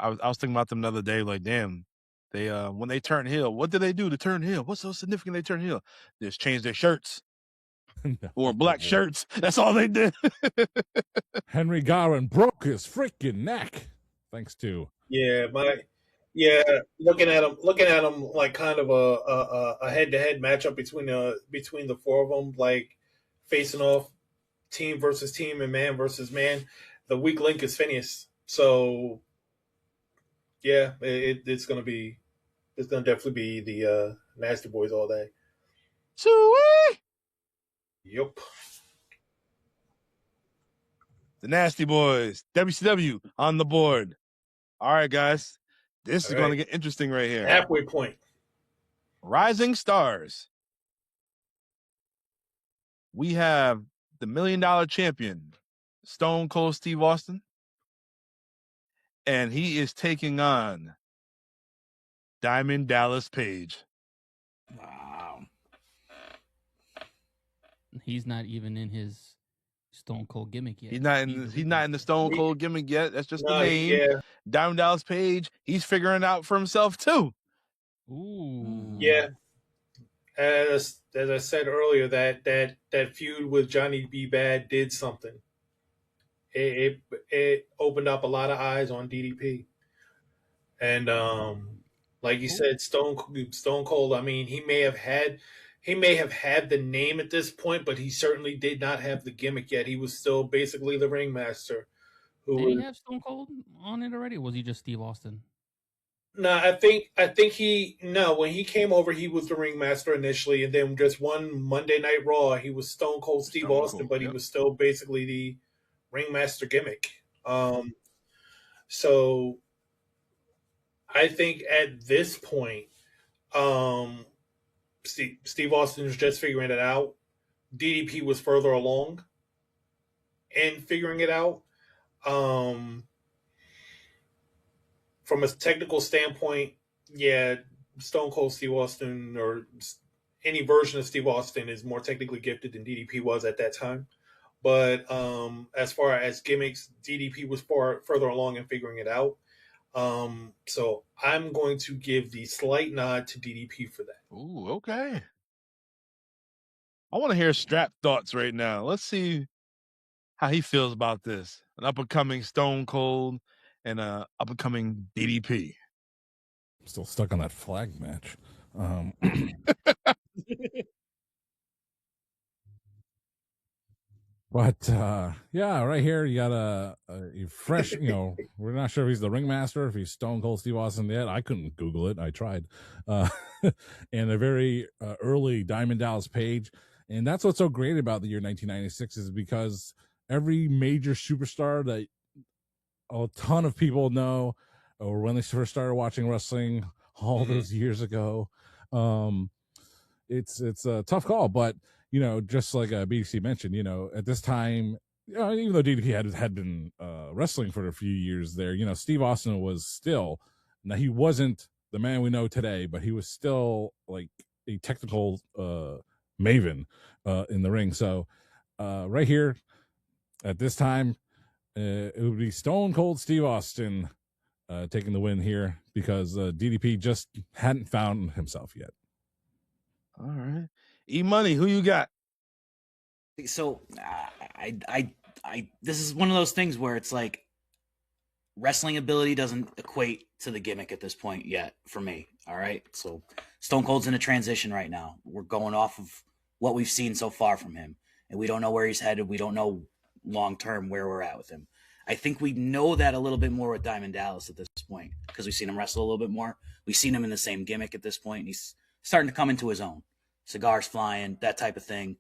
I was thinking about them the other day. Like, damn, they when they turn heel, what do they do to turn heel? What's so significant? They turn heel. They just change their shirts or black shirts. That's all they did. Henry Garvin broke his freaking neck thanks to looking at them like kind of a head-to-head matchup between the four of them, like facing off team versus team and man versus man. The weak link is Phineas, so yeah, it's gonna definitely be the Nasty Boys all day. Sweet. Yep. The Nasty Boys, WCW on the board. All right, guys, this is going to get interesting right here. Halfway point. Rising Stars. We have the $1 Million Champion, Stone Cold Steve Austin, and he is taking on Diamond Dallas Page. Wow. He's not even in his Stone Cold gimmick yet. He's not in the Stone Cold gimmick yet. That's just the name. Yeah. Diamond Dallas Page, he's figuring it out for himself too. Ooh. Yeah. As I said earlier, that feud with Johnny B. Bad did something. It opened up a lot of eyes on DDP. And like you said, Stone Cold, I mean, he may have had the name at this point, but he certainly did not have the gimmick yet. He was still basically the ringmaster. Did he have Stone Cold on it already, or was he just Steve Austin? No, I think when he came over, he was the ringmaster initially, and then just one Monday Night Raw, he was Stone Cold Steve Austin, but he was still basically the ringmaster gimmick. So I think at this point, Steve Austin is just figuring it out. DDP was further along in figuring it out. From a technical standpoint, yeah, Stone Cold Steve Austin or any version of Steve Austin is more technically gifted than DDP was at that time. But as far as gimmicks, DDP was further along in figuring it out. So I'm going to give the slight nod to DDP for that. Ooh, okay. I want to hear Strap thoughts right now. Let's see how he feels about this. An up-and-coming Stone Cold and a up-and-coming DDP. I'm still stuck on that flag match. But yeah, right here you got a fresh, we're not sure if he's the ringmaster, if he's Stone Cold Steve Austin yet. I couldn't Google it. I tried. And a very early Diamond Dallas Page. And that's what's so great about the year 1996 is because every major superstar that a ton of people know, or when they first started watching wrestling all those years ago, it's a tough call. But just like BDC mentioned, at this time, even though DDP had been wrestling for a few years there, Steve Austin was still, now he wasn't the man we know today, but he was still like a technical maven in the ring. So right here at this time, it would be Stone Cold Steve Austin taking the win here because DDP just hadn't found himself yet. All right. E-Money, who you got? So I this is one of those things where it's like wrestling ability doesn't equate to the gimmick at this point yet for me. All right. So Stone Cold's in a transition right now. We're going off of what we've seen so far from him, and we don't know where he's headed. We don't know long-term where we're at with him. I think we know that a little bit more with Diamond Dallas at this point because we've seen him wrestle a little bit more. We've seen him in the same gimmick at this point, and he's starting to come into his own. Cigars flying, that type of thing.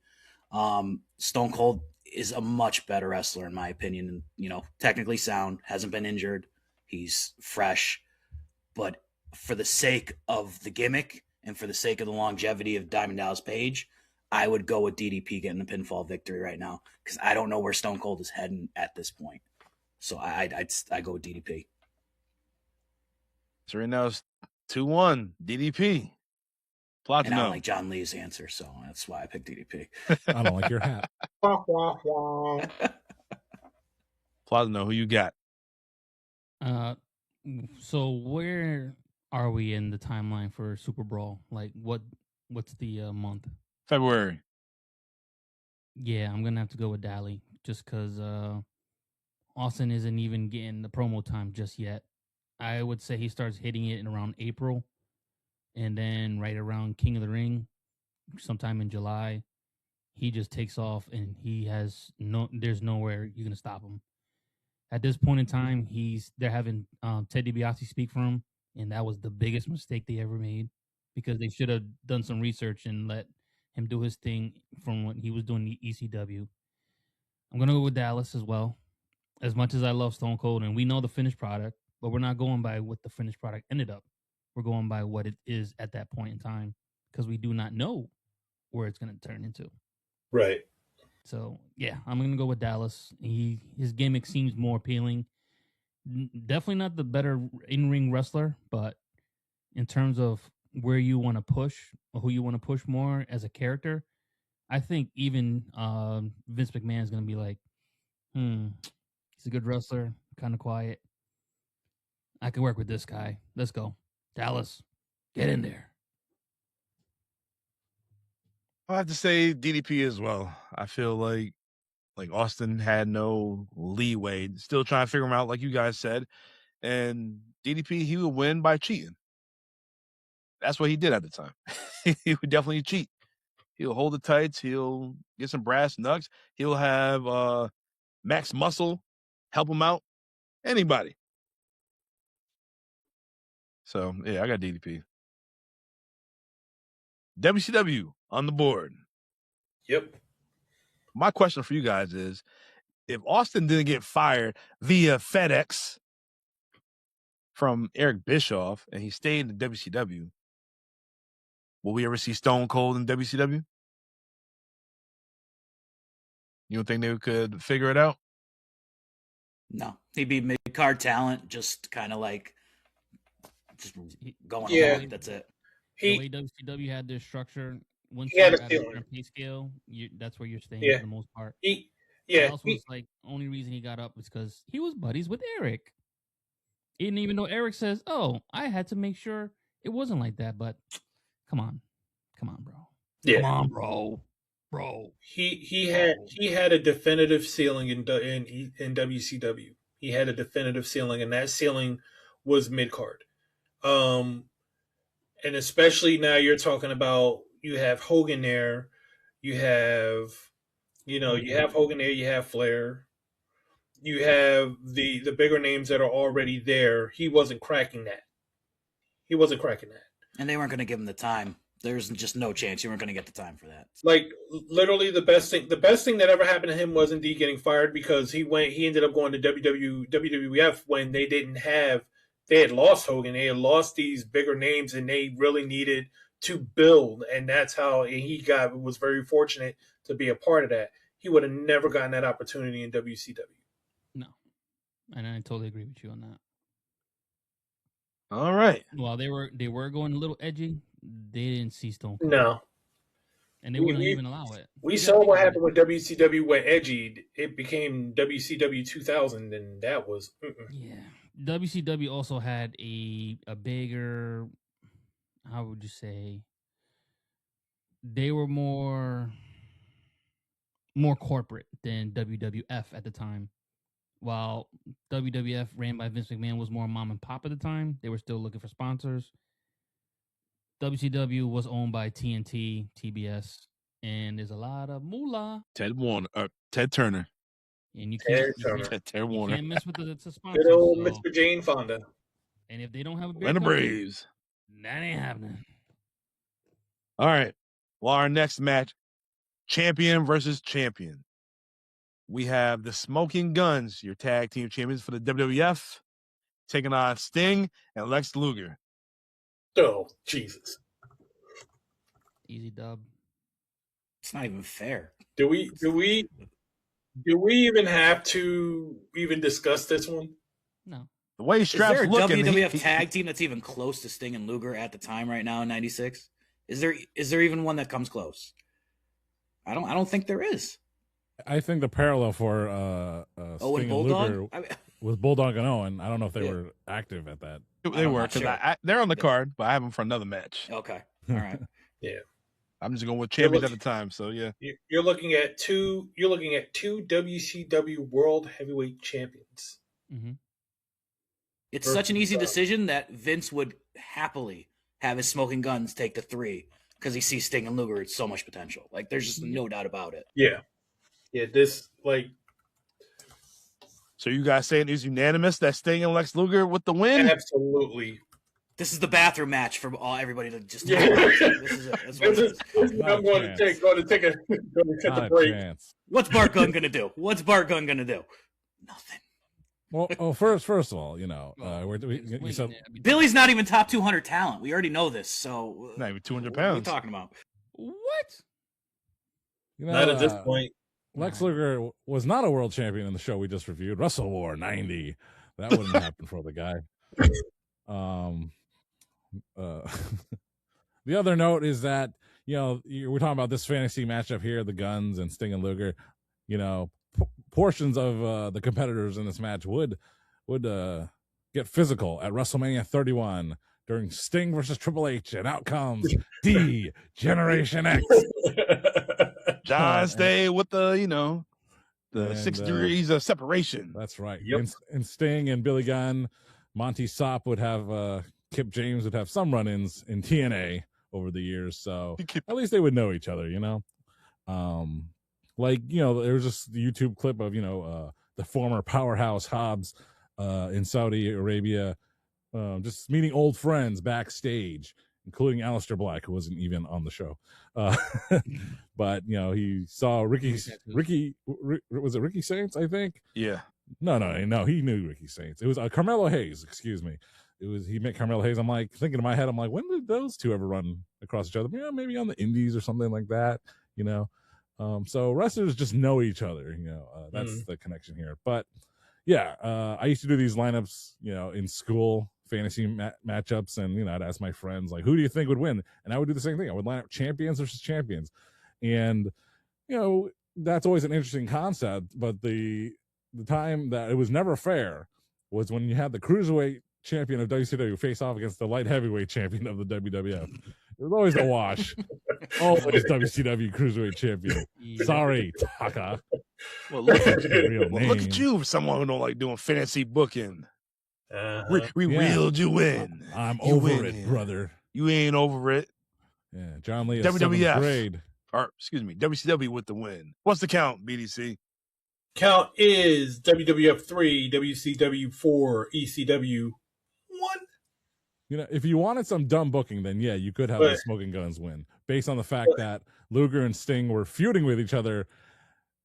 Stone Cold is a much better wrestler, in my opinion. And, technically sound, hasn't been injured. He's fresh. But for the sake of the gimmick and for the sake of the longevity of Diamond Dallas Page, I would go with DDP getting a pinfall victory right now because I don't know where Stone Cold is heading at this point. So I go with DDP. So right now it's 2-1, DDP. And I don't like John Lee's answer, so that's why I picked DDP. I don't like your hat. Plazno, who you got? So where are we in the timeline for Super Brawl? Like what's the month? February. Yeah, I'm gonna have to go with Dally just because Austin isn't even getting the promo time just yet. I would say he starts hitting it in around April, and then right around King of the Ring, sometime in July, he just takes off, and there's nowhere you can stop him. At this point in time, they're having Ted DiBiase speak for him, and that was the biggest mistake they ever made because they should have done some research and let him do his thing from what he was doing the ECW. I'm gonna go with Dallas as well. As much as I love Stone Cold, and we know the finished product, but we're not going by what the finished product ended up. We're going by what it is at that point in time because we do not know where it's going to turn into. Right. So yeah, I'm gonna go with Dallas. His gimmick seems more appealing. Definitely not the better in-ring wrestler, but in terms of where you want to push or who you want to push more as a character, I think even Vince McMahon is gonna be like, he's a good wrestler, kind of quiet. I can work with this guy. Let's go, Dallas. Get in there. I'll have to say DDP as well. I feel like Austin had no leeway. Still trying to figure him out, like you guys said. And DDP, he would win by cheating. That's what he did at the time. He would definitely cheat. He'll hold the tights. He'll get some brass knucks. He'll have Max Muscle help him out. Anybody. So, yeah, I got DDP. WCW on the board. Yep. My question for you guys is, if Austin didn't get fired via FedEx from Eric Bischoff and he stayed in WCW, will we ever see Stone Cold in WCW? You don't think they could figure it out? No, he'd be mid-card talent, just kind of like just going Yeah. along. That's it. The way WCW had their structure, once He you're had at a a ceiling. certain pay scale, that's where you're staying Yeah. for the most part. Yeah. Dallas was like only reason he got up was because he was buddies with Eric. Even though Eric says, "Oh, I had to make sure it wasn't like that," but come on, bro. Yeah. Come on, bro. He had a definitive ceiling in WCW. He had a definitive ceiling, and that ceiling was mid card. And especially now you're talking about you have Hogan there, you have Hogan there, you have Flair, you have the bigger names that are already there. He wasn't cracking that. And they weren't going to give him the time. There's just no chance you weren't going to get the time for that. Like literally the best thing that ever happened to him was indeed getting fired because he ended up going to WWF when they had lost Hogan, they had lost these bigger names, and they really needed to build, and that's how he was very fortunate to be a part of that. He would have never gotten that opportunity in WCW. No, and I totally agree with you on that. All right. While they were going a little edgy, they didn't see Stone Cold. No. And they wouldn't even allow it. We saw what happened when WCW went edgy. It became WCW 2000, and that was... Yeah. WCW also had a bigger, how would you say, they were more corporate than WWF at the time. While WWF ran by Vince McMahon was more mom and pop at the time, they were still looking for sponsors. WCW was owned by TNT, TBS, and there's a lot of moolah. Ted Turner. And you Ted can't mess with the sponsors. Good old Mr. Jane Fonda. And if they don't have a big And the company, Braves. that ain't happening. All right. Well, our next match, champion versus champion. We have the Smoking Guns, your tag team champions for the WWF, taking on Sting and Lex Luger. Oh, Jesus. Easy dub. It's not even fair. Do we even have to even discuss this one? No. The way Is there a looking, WWF tag team that's even close to Sting and Luger at the time right now in '96? Is there even one that comes close? I don't think there is. I think the parallel for Owen Sting and Bulldog. Luger I mean, with Bulldog and Owen. I don't know if they Yeah. were active at that. They were not because sure. they're on the card, but I have them for another match. okay. All right. I'm just going with champions at the time. So yeah, You're looking at two. You're looking at two WCW World Heavyweight Champions. Mm-hmm. It's such an easy decision that Vince would happily have his smoking guns take the 3 because he sees Sting and Luger. It's so much potential. Like there's just no doubt about it. Yeah. This like so you guys saying it's unanimous that Sting and Lex Luger with the win? absolutely. This is the bathroom match for everybody to just. Yeah. This is it. That's what it is. I'm going to take a Not a break. chance. What's Bart Gunn gonna do? Nothing. Well, first of all, you know, you said Billy's not even top 200 talent. We already know this. So Not even 200 what are we pounds. talking about? What? you know, Not at this point. Lex Luger was not a world champion in the show we just reviewed. Wrestle War 90. That wouldn't happen for the guy. The other note is that, you know, we're talking about this fantasy matchup here, the Guns and Sting and Luger. You know, portions of the competitors in this match would get physical at WrestleMania 31 during Sting versus Triple H, and out comes D Generation X. John stay with the And, 6 degrees of separation. That's right. Yep. And Sting and Billy Gunn, Monty Sop would have Kip James would have some run-ins in TNA over the years, so at least they would know each other, you know. Like, you know, there was just the YouTube clip of, you know, the former powerhouse Hobbs in Saudi Arabia, just meeting old friends backstage, including Aleister Black, who wasn't even on the show. But, you know, he saw Ricky, was it Ricky Saints, I think? Yeah. No, he knew Ricky Saints. It was Carmelo Hayes, excuse me. He met Carmelo Hayes. I'm like, thinking in my head, I'm like, when did those two ever run across each other? You know, maybe on the indies or something like that, you know? So wrestlers just know each other, you know, that's the connection here. But yeah, I used to do these lineups, you know, in school, fantasy matchups, and, you know, I'd ask my friends, like, who do you think would win? And I would do the same thing. I would line up champions versus champions. And, you know, that's always an interesting concept, but the time that it was never fair was when you had the cruiserweight champion of WCW face off against the light heavyweight champion of the WWF. It was always a wash. Always WCW cruiserweight champion. Sorry, Taka. Well, look at Real well, look name. at you, someone who don't like doing fantasy booking. We Yeah. reeled you in. I'm You over win. it, brother. You ain't over it. Yeah, John Lee is WWF. 7th grade. Or excuse me, WCW with the win. What's the count, BDC? Count is WWF 3, WCW 4, ECW 1. You know, if you wanted some dumb booking, then yeah, you could have But- the Smoking Guns win, based on the fact that Luger and Sting were feuding with each other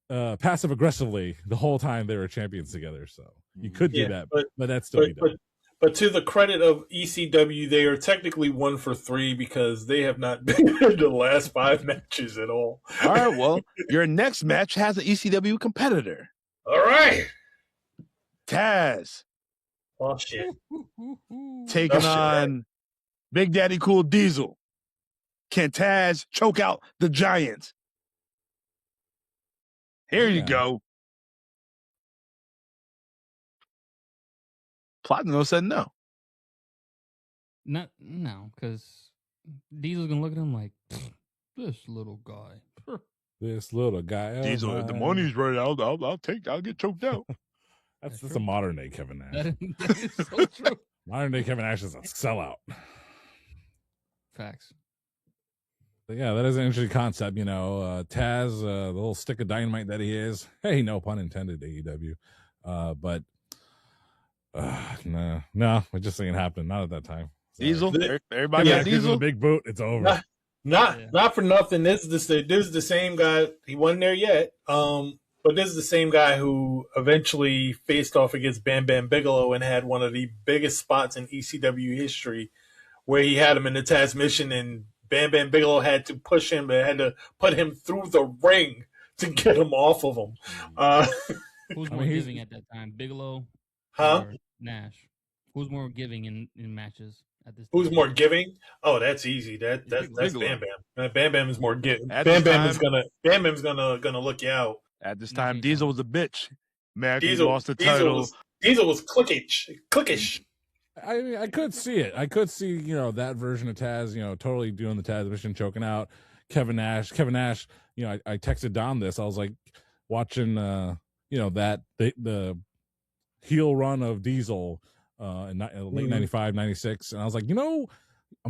passive aggressively the whole time they were champions together. So you could do Yeah, that, but- but that's still be dumb. But to the credit of ECW, they are technically 1 for 3 because they have not been in the last 5 matches at all. All right, well, your next match has an ECW competitor. All right. Taz Oh, shit. taking Oh, shit. on Big Daddy Cool Diesel. Can Taz choke out the Giant? Here you Yeah. go. Platinum said no. No, because Diesel's gonna look at him like this little guy. This little guy. of Diesel, if the mine. money's right, I'll get choked out. That's That's a true. modern day Kevin Nash. That is so true. Modern day Kevin Nash is a sellout. Facts. But yeah, that is an interesting concept. You know, Taz, the little stick of dynamite that he is. Hey, no pun intended, AEW. But no, it just ain't happening. Not at that time. Sorry. Diesel, The- everybody Yeah, got Gives him a Diesel. big boot. It's over. Not for nothing. This is the same guy. He wasn't there yet. But this is the same guy who eventually faced off against Bam Bam Bigelow and had one of the biggest spots in ECW history, where he had him in the transmission, and Bam Bam Bigelow had to push him, but had to put him through the ring to get him off of him. Who's I more mean, he's- giving at that time, Bigelow Huh? or Nash? Who's more giving in matches at this? Who's time? more giving? Oh, that's easy. That's Bigelow. Bam Bam. Bam Bam is more giving. At Bam the Bam is time- gonna look you out. At this Not time, Jay Diesel Jones. was a bitch. Man, he lost the Diesel title. was clickish. I mean, I could see it. I could see, that version of Taz, totally doing the Taz mission, choking out Kevin Nash. Kevin Nash, I texted Don this. I was like watching, that the heel run of Diesel in late 95, 96. And I was like, I'm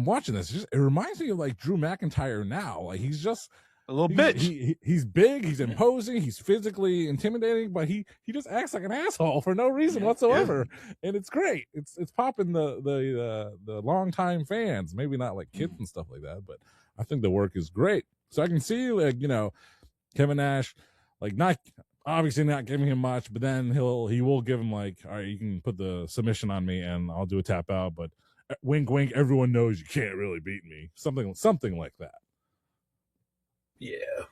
watching this. It reminds me of like Drew McIntyre now. Like he's just A little bitch. He's big, he's imposing, he's physically intimidating, but he just acts like an asshole for no reason whatsoever, and it's great. It's popping the longtime fans, maybe not like kids and stuff like that, but I think the work is great. So I can see like Kevin Nash, like not obviously not giving him much, but then he will give him like, all right, you can put the submission on me and I'll do a tap out, but wink wink, everyone knows you can't really beat me, something like that. Yeah.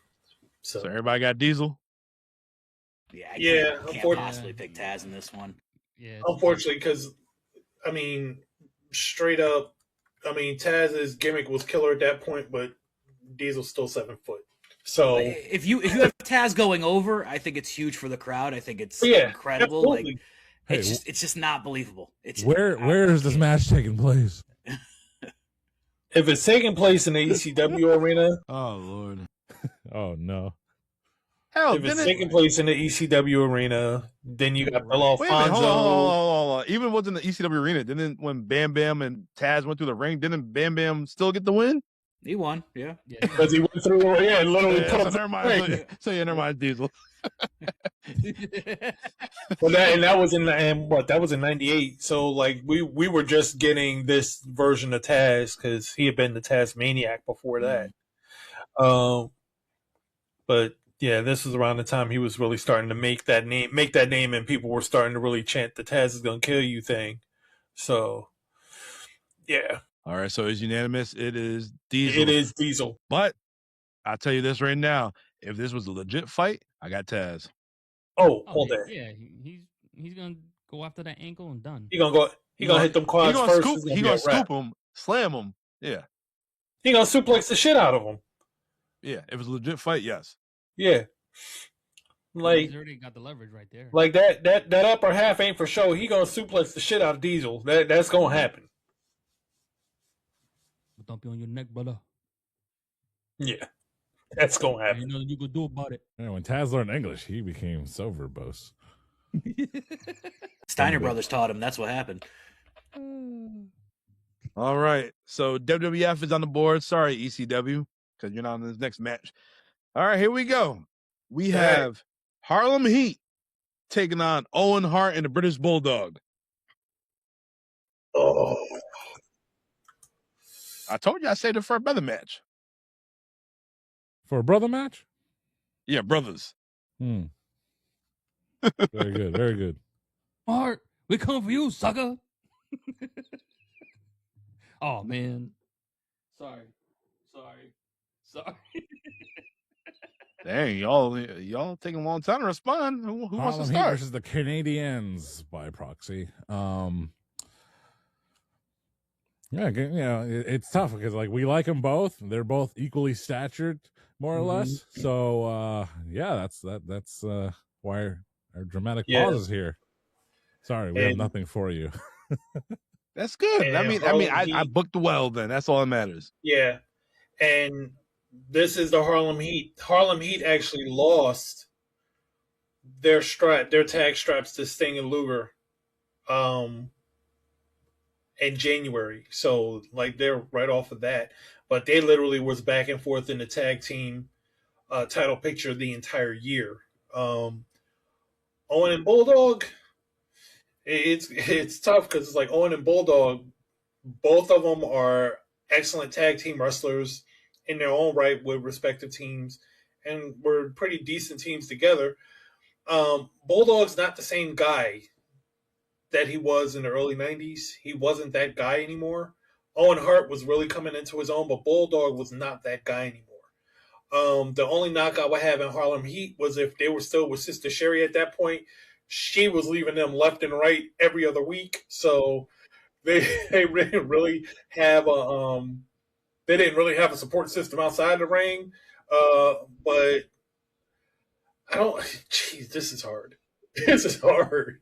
So everybody got Diesel. Yeah, I can't unfortunately, possibly pick Taz in this one. Yeah. unfortunately, because I mean, straight up, I mean, Taz's gimmick was killer at that point, but Diesel's still 7 foot. So If you have Taz going over, I think it's huge for the crowd. I think it's incredible. absolutely. Like Hey, it's just not believable. It's where is this match taking place? If it's taking place in the ECW arena, Oh Lord. Oh no. Hell, if it's taking place in the ECW arena, then you got Bill Wait a minute, Alfonso. hold on. Even what's in the ECW arena, didn't when Bam Bam and Taz went through the ring, didn't Bam Bam still get the win? He won, yeah. Because he went through, literally put So up never mind. So yeah, never mind, Diesel. Well, that was that was in '98. So like we were just getting this version of Taz because he had been the Taz Maniac before that. But yeah, this was around the time he was really starting to make that name, and people were starting to really chant the Taz is gonna kill you thing. So yeah, All right, so it's unanimous. It is Diesel. it is Diesel. But I'll tell you this right now: if this was a legit fight, I got Taz. Oh, Oh, hold yeah, that. yeah, he's gonna go after that ankle and done. He gonna hit them quads first. He gonna scoop him, slam him. Yeah, He gonna suplex the shit out of him. yeah. If it's a legit fight, yes. Yeah, like He's already got the leverage right there. like that upper half ain't for show. He gonna suplex the shit out of Diesel. That's gonna happen. But don't be on your neck, brother. Yeah, that's gonna Ain't happen. nothing you could do about it. Yeah, when Taz learned English, he became so verbose. Steiner Brothers taught him. That's what happened. All right, so WWF is on the board. Sorry, ECW, because you're not in this next match. All right, here we go. We have Harlem Heat taking on Owen Hart and the British Bulldog. Oh, I told you I saved it for a brother match. For a brother match? Yeah, brothers. Very good, very good. Hart, we come for you, sucker. Oh man. Sorry. Dang, y'all taking a long time to respond. Who wants to Harlem Heat start? versus the Canadians by proxy. Yeah, it's tough because like we like them both. They're both equally statured, more or less. So yeah, that's why our dramatic pause is here. Sorry, we have nothing for you. That's good. And I mean, I booked well. Then that's all that matters. yeah, and this is the Harlem Heat. Harlem Heat actually lost their tag straps to Sting and Luger, in January. So like they're right off of that, but they literally was back and forth in the tag team title picture the entire year. Owen and Bulldog, it's tough because it's like Owen and Bulldog, both of them are excellent tag team wrestlers in their own right with respective teams, and were pretty decent teams together. Bulldog's not the same guy that he was in the early 90s. He wasn't that guy anymore. Owen Hart was really coming into his own, but Bulldog was not that guy anymore. The only knock I would have in Harlem Heat was if they were still with Sister Sherry at that point. She was leaving them left and right every other week, so they didn't really have a support system outside the ring. But I don't. Jeez, this is hard. This is hard.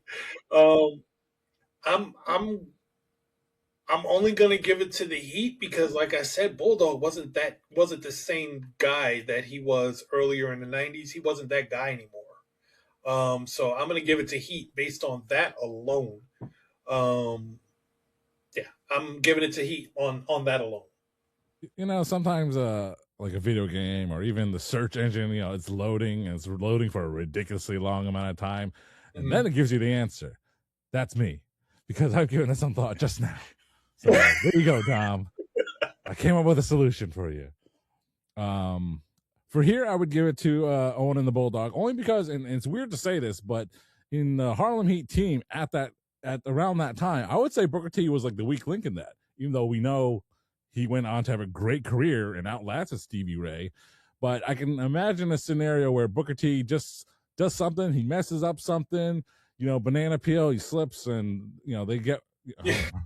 Um, I'm only gonna give it to the Heat because, like I said, Bulldog wasn't the same guy that he was earlier in the '90s. He wasn't that guy anymore. So I'm gonna give it to Heat based on that alone. Um, yeah, I'm giving it to Heat on that alone. You know, sometimes like a video game or even the search engine, you know, it's loading and it's loading for a ridiculously long amount of time, and then it gives you the answer. That's me, because I've given it some thought just now. So there you go, Dom. I came up with a solution for you. For here, I would give it to Owen and the Bulldog, only because, and it's weird to say this, but in the Harlem Heat team at around that time, I would say Booker T was like the weak link in that. Even though we know he went on to have a great career and outlasted Stevie Ray, but I can imagine a scenario where Booker T just does something, he messes up something, you know, banana peel, he slips, and you know they get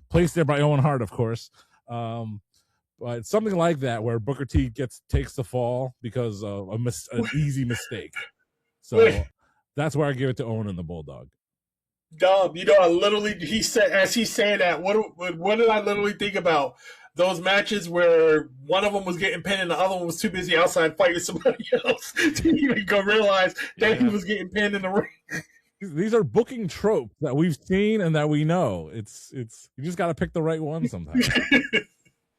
placed there by Owen Hart, of course. But something like that where Booker T takes the fall because of an easy mistake. So that's where I give it to Owen and the Bulldog. Dom, you know, he said, as he's saying that, what did I literally think about? Those matches where one of them was getting pinned and the other one was too busy outside fighting somebody else to even go realize that he was getting pinned in the ring. These are booking tropes that we've seen and that we know. It's you just got to pick the right one sometimes.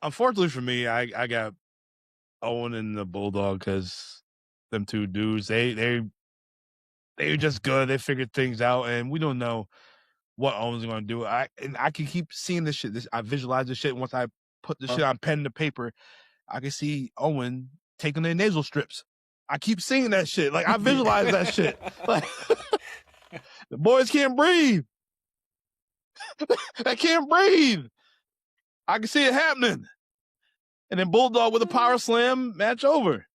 Unfortunately for me, I got Owen and the Bulldog because them two dudes, they're just good. They figured things out, and we don't know what Owen's going to do. I can keep seeing this shit. I visualize this shit. Once I put the shit on pen to paper, I can see Owen taking their nasal strips. I keep seeing that shit. Like, I visualize that shit. Like, the boys can't breathe. They can't breathe. I can see it happening. And then Bulldog with a power slam, match over.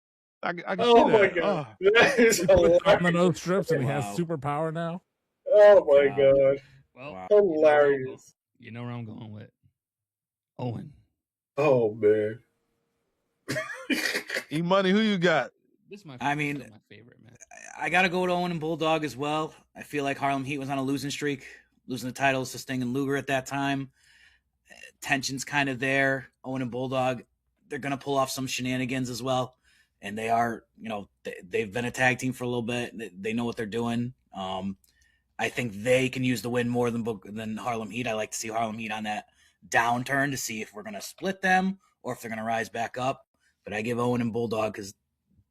I can see that. My God. That is hilarious. On the nose strips, and he has superpower now. Oh, my God. Well, Hilarious. You know where I'm going with Owen. Oh, man. E-Money, who you got? This is my favorite, man. I got to go with Owen and Bulldog as well. I feel like Harlem Heat was on a losing streak, losing the titles to Sting and Luger at that time. Tension's kind of there. Owen and Bulldog, they're going to pull off some shenanigans as well. And they are, you know, they've been a tag team for a little bit. They know what they're doing. I think they can use the win more than Harlem Heat. I like to see Harlem Heat on that downturn to see if we're going to split them or if they're going to rise back up. But I give Owen and Bulldog because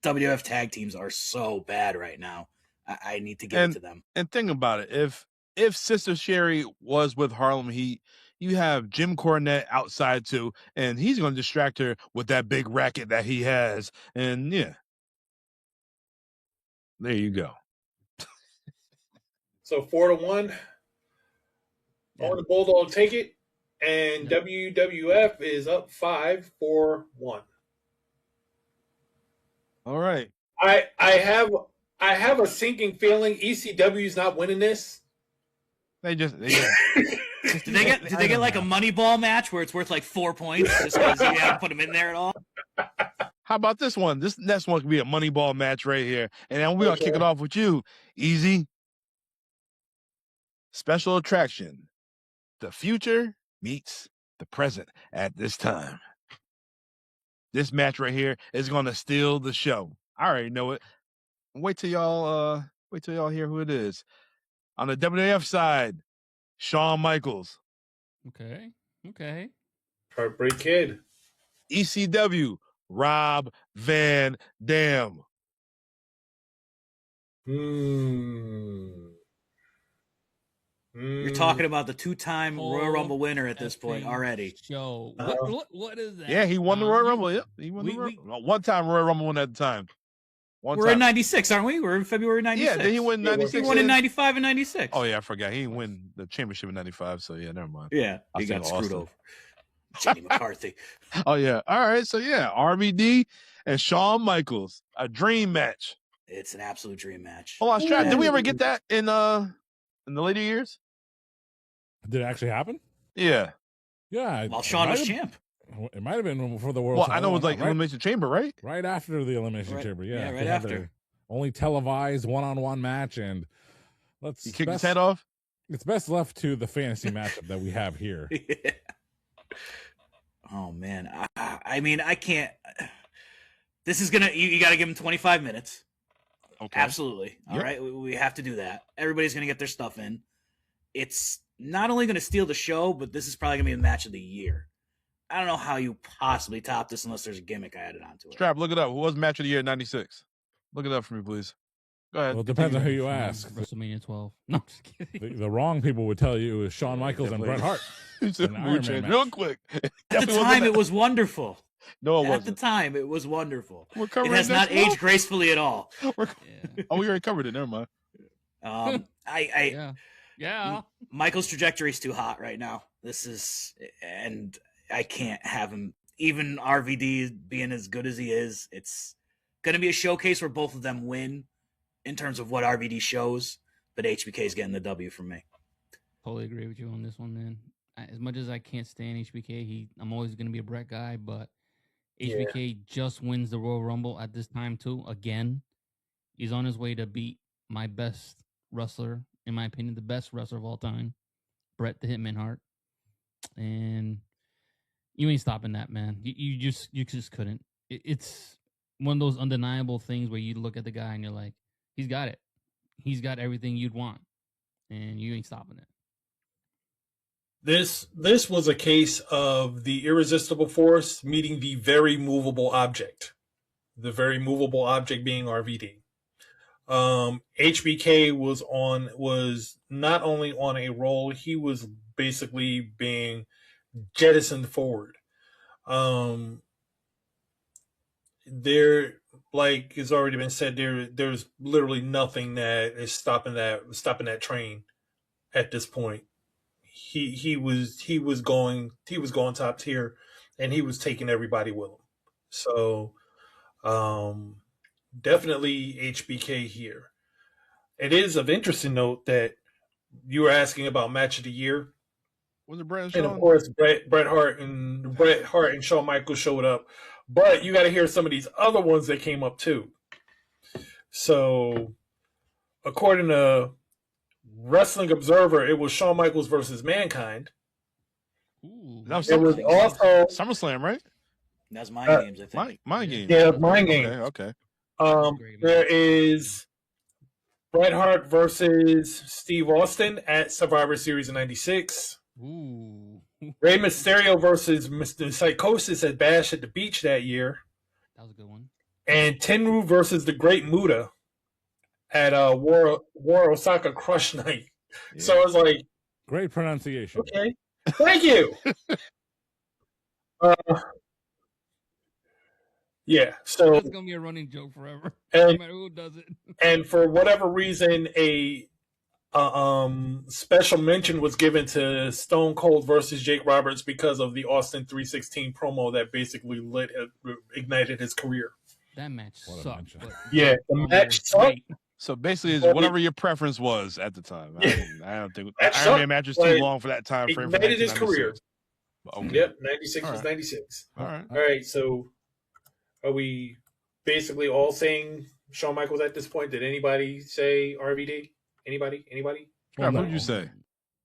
WWF tag teams are so bad right now. I need to give it to them. And think about it. If Sister Sherry was with Harlem Heat, you have Jim Cornette outside too, and he's going to distract her with that big racket that he has. And yeah, there you go. So 4-1. Yeah. On the Bulldog take it, and WWF is up 5-4-1. All right. I have a sinking feeling ECW is not winning this. They just Did they get like a Moneyball match where it's worth like 4 points just because you haven't put them in there at all? How about this one? This next one could be a Moneyball match right here. And then we're going to kick it off with you. Easy. Special attraction. The future meets the present at this time. This match right here is going to steal the show. I already know it. Wait till y'all hear who it is. On the WWF side, Shawn Michaels. Okay. Heartbreak Kid. ECW, Rob Van Dam. You're talking about the two-time Royal Rumble winner at this point already. Show. What is that? Yeah, he won the Royal Rumble. Yep, he won the Royal Rumble. One-time Royal Rumble win at the time. We're in 96, aren't we? We're in February 96. Yeah, did he win 96? He won in 95 and 96. Oh, yeah, I forgot. He didn't win the championship in 95, so yeah, never mind. Yeah, he got screwed over. Jenny McCarthy. Oh, yeah. All right, so yeah, RVD and Shawn Michaels. A dream match. It's an absolute dream match. Hold on, Strat, did we ever get that in the later years? Did it actually happen? Yeah. Yeah. While Shawn was champ. It might have been for the World Well, title. I know it was like Elimination Chamber, right? Right after the Elimination Chamber, yeah. Yeah, right after. only televised one-on-one match, and He kicked his head off. It's best left to the fantasy matchup that we have here. Yeah. Oh man, I mean, I can't. This is gonna. You got to give him 25 minutes. Okay. Absolutely. All right, we have to do that. Everybody's gonna get their stuff in. It's not only gonna steal the show, but this is probably gonna be the match of the year. I don't know how you possibly top this unless there's a gimmick I added onto it. Strap, look it up. Who was match of the year in '96? Look it up for me, please. Go ahead. Well, it depends on who you ask. WrestleMania 12. No, I'm just kidding. The wrong people would tell you it was Shawn Michaels and Bret Hart. Real quick. At the time, it was wonderful. No, it wasn't. At the time, it was wonderful. We're It covering has not aged gracefully at all. Oh, we already covered it. Never mind. Yeah. Michael's trajectory is too hot right now. And I can't have him. Even RVD being as good as he is, it's going to be a showcase where both of them win in terms of what RVD shows. But HBK is getting the W from me. Totally agree with you on this one, man. As much as I can't stand HBK, I'm always going to be a Bret guy, but HBK just wins the Royal Rumble at this time too. Again, he's on his way to beat my best wrestler, in my opinion, the best wrestler of all time, Bret the Hitman Hart. And you ain't stopping that, man. You just couldn't. It's one of those undeniable things where you look at the guy and you're like, he's got it. He's got everything you'd want, and you ain't stopping it. This was a case of the irresistible force meeting the very movable object. The very movable object being RVD. HBK was not only on a roll, he was basically being jettisoned forward. There, like has already been said, there's literally nothing that is stopping that train at this point. He was going top tier, and he was taking everybody with him. So definitely HBK here. It is of interesting note that you were asking about match of the year. Was it Bret and And Shawn? of course, Bret Hart and Shawn Michaels showed up. But you got to hear some of these other ones that came up too. So, according to Wrestling Observer, it was Shawn Michaels versus Mankind. Ooh. That was It was also SummerSlam, right? That's Mind Games, I think. Mind Games. yeah, Mind Games. Okay. There is Bret Hart versus Steve Austin at Survivor Series in '96. Ooh. Rey Mysterio versus Mr. Psychosis at Bash at the Beach that year. That was a good one. And Tenru versus the Great Muta at War Osaka Crush Night. Yeah. So I was like, Great pronunciation. okay, thank you. Yeah, so That's gonna be a running joke forever. And- No matter who does it. and for whatever reason, a special mention was given to Stone Cold versus Jake Roberts because of the Austin 316 promo that basically ignited his career. That match What a sucked. mention. But Yeah, the promo match was sucked. great. So basically, it's Well, whatever your preference was at the time. I don't think That Iron Man sucked, match is like, too long for that time frame. for ignited his career. 1996. Okay. Yep, 96 All was right. 96. All right. All right, so are we basically all saying Shawn Michaels at this point? Did anybody say RVD? Anybody? Strap, no. what did you say?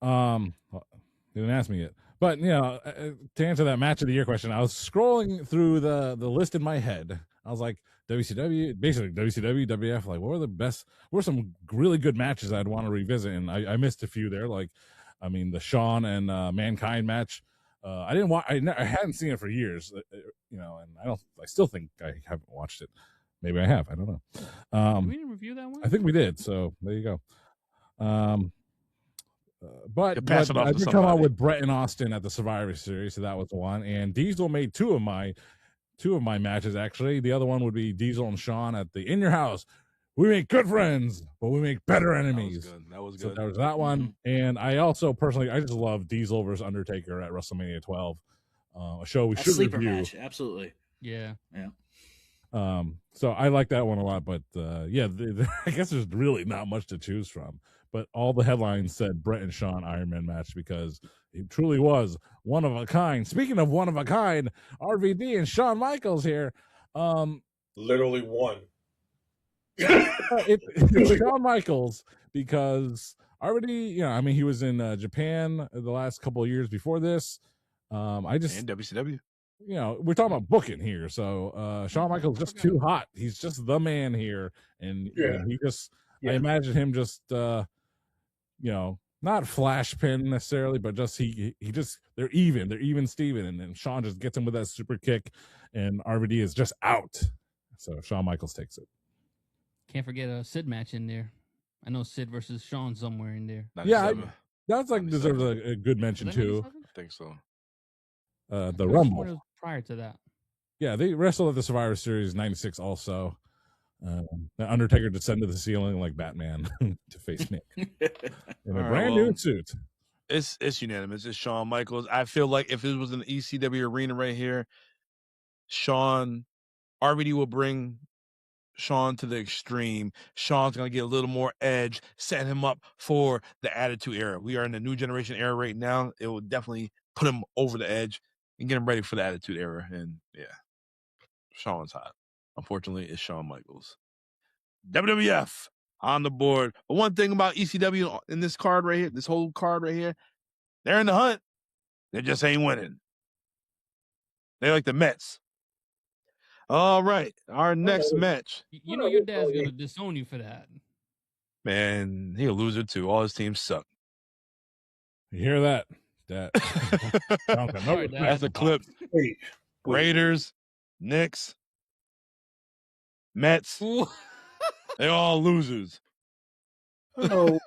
Didn't ask me yet, but to answer that match of the year question, I was scrolling through the list in my head. I was like, WCW, basically WCW, WF, like what were some really good matches I'd want to revisit, and I missed a few there. Like, I mean, the Shawn and Mankind match. I didn't watch. I hadn't seen it for years, and I still think I haven't watched it. Maybe I have. I don't know. Did we didn't review that one? I think we did. So there you go. But You pass it off I to did come out somebody. with Bret and Austin at the Survivor Series, so that was the one. And Diesel made two of my matches actually. The other one would be Diesel and Shawn at the In Your House. We make good friends, but we make better enemies. That was So good. there was that one. And I also personally, I just love Diesel versus Undertaker at WrestleMania 12. A show we A should sleeper review. match, absolutely. Yeah. So I like that one a lot, but I guess there's really not much to choose from. But all the headlines said Bret and Shawn Iron Man match because it truly was one of a kind. Speaking of one of a kind, RVD and Shawn Michaels here. Literally one. It's Shawn Michaels because already, he was in Japan the last couple of years before this. And WCW. We're talking about booking here. So Shawn Michaels just too hot. He's just the man here, and he just. I imagine him just, not flash pin necessarily, but just he just they're even Steven, and then Shawn just gets him with that super kick, and RVD is just out. So Shawn Michaels takes it. Can't forget a Sid match in there. I know Sid versus Shawn somewhere in there. That's deserves a good mention too. I think so. The Rumble was prior to that. Yeah, they wrestled at the Survivor Series '96 also. The Undertaker descended to the ceiling like Batman to face Nick in a brand new suit. It's unanimous. It's Shawn Michaels. I feel like if it was an ECW arena right here, RVD will bring Shawn to the extreme. Shawn's going to get a little more edge, setting him up for the Attitude Era. We are in the new generation era right now. It will definitely put him over the edge and get him ready for the Attitude Era. And yeah, Shawn's hot. Unfortunately, it's Shawn Michaels. WWF on the board. But one thing about ECW in this card right here, this whole card right here, they're in the hunt. They just ain't winning. They like the Mets. All right, our next match. You know your dad's going to disown you for that. Man, he'll lose it too. All his teams suck. You hear that? That's a clip. Raiders, Knicks, Mets. They're all losers. Oh.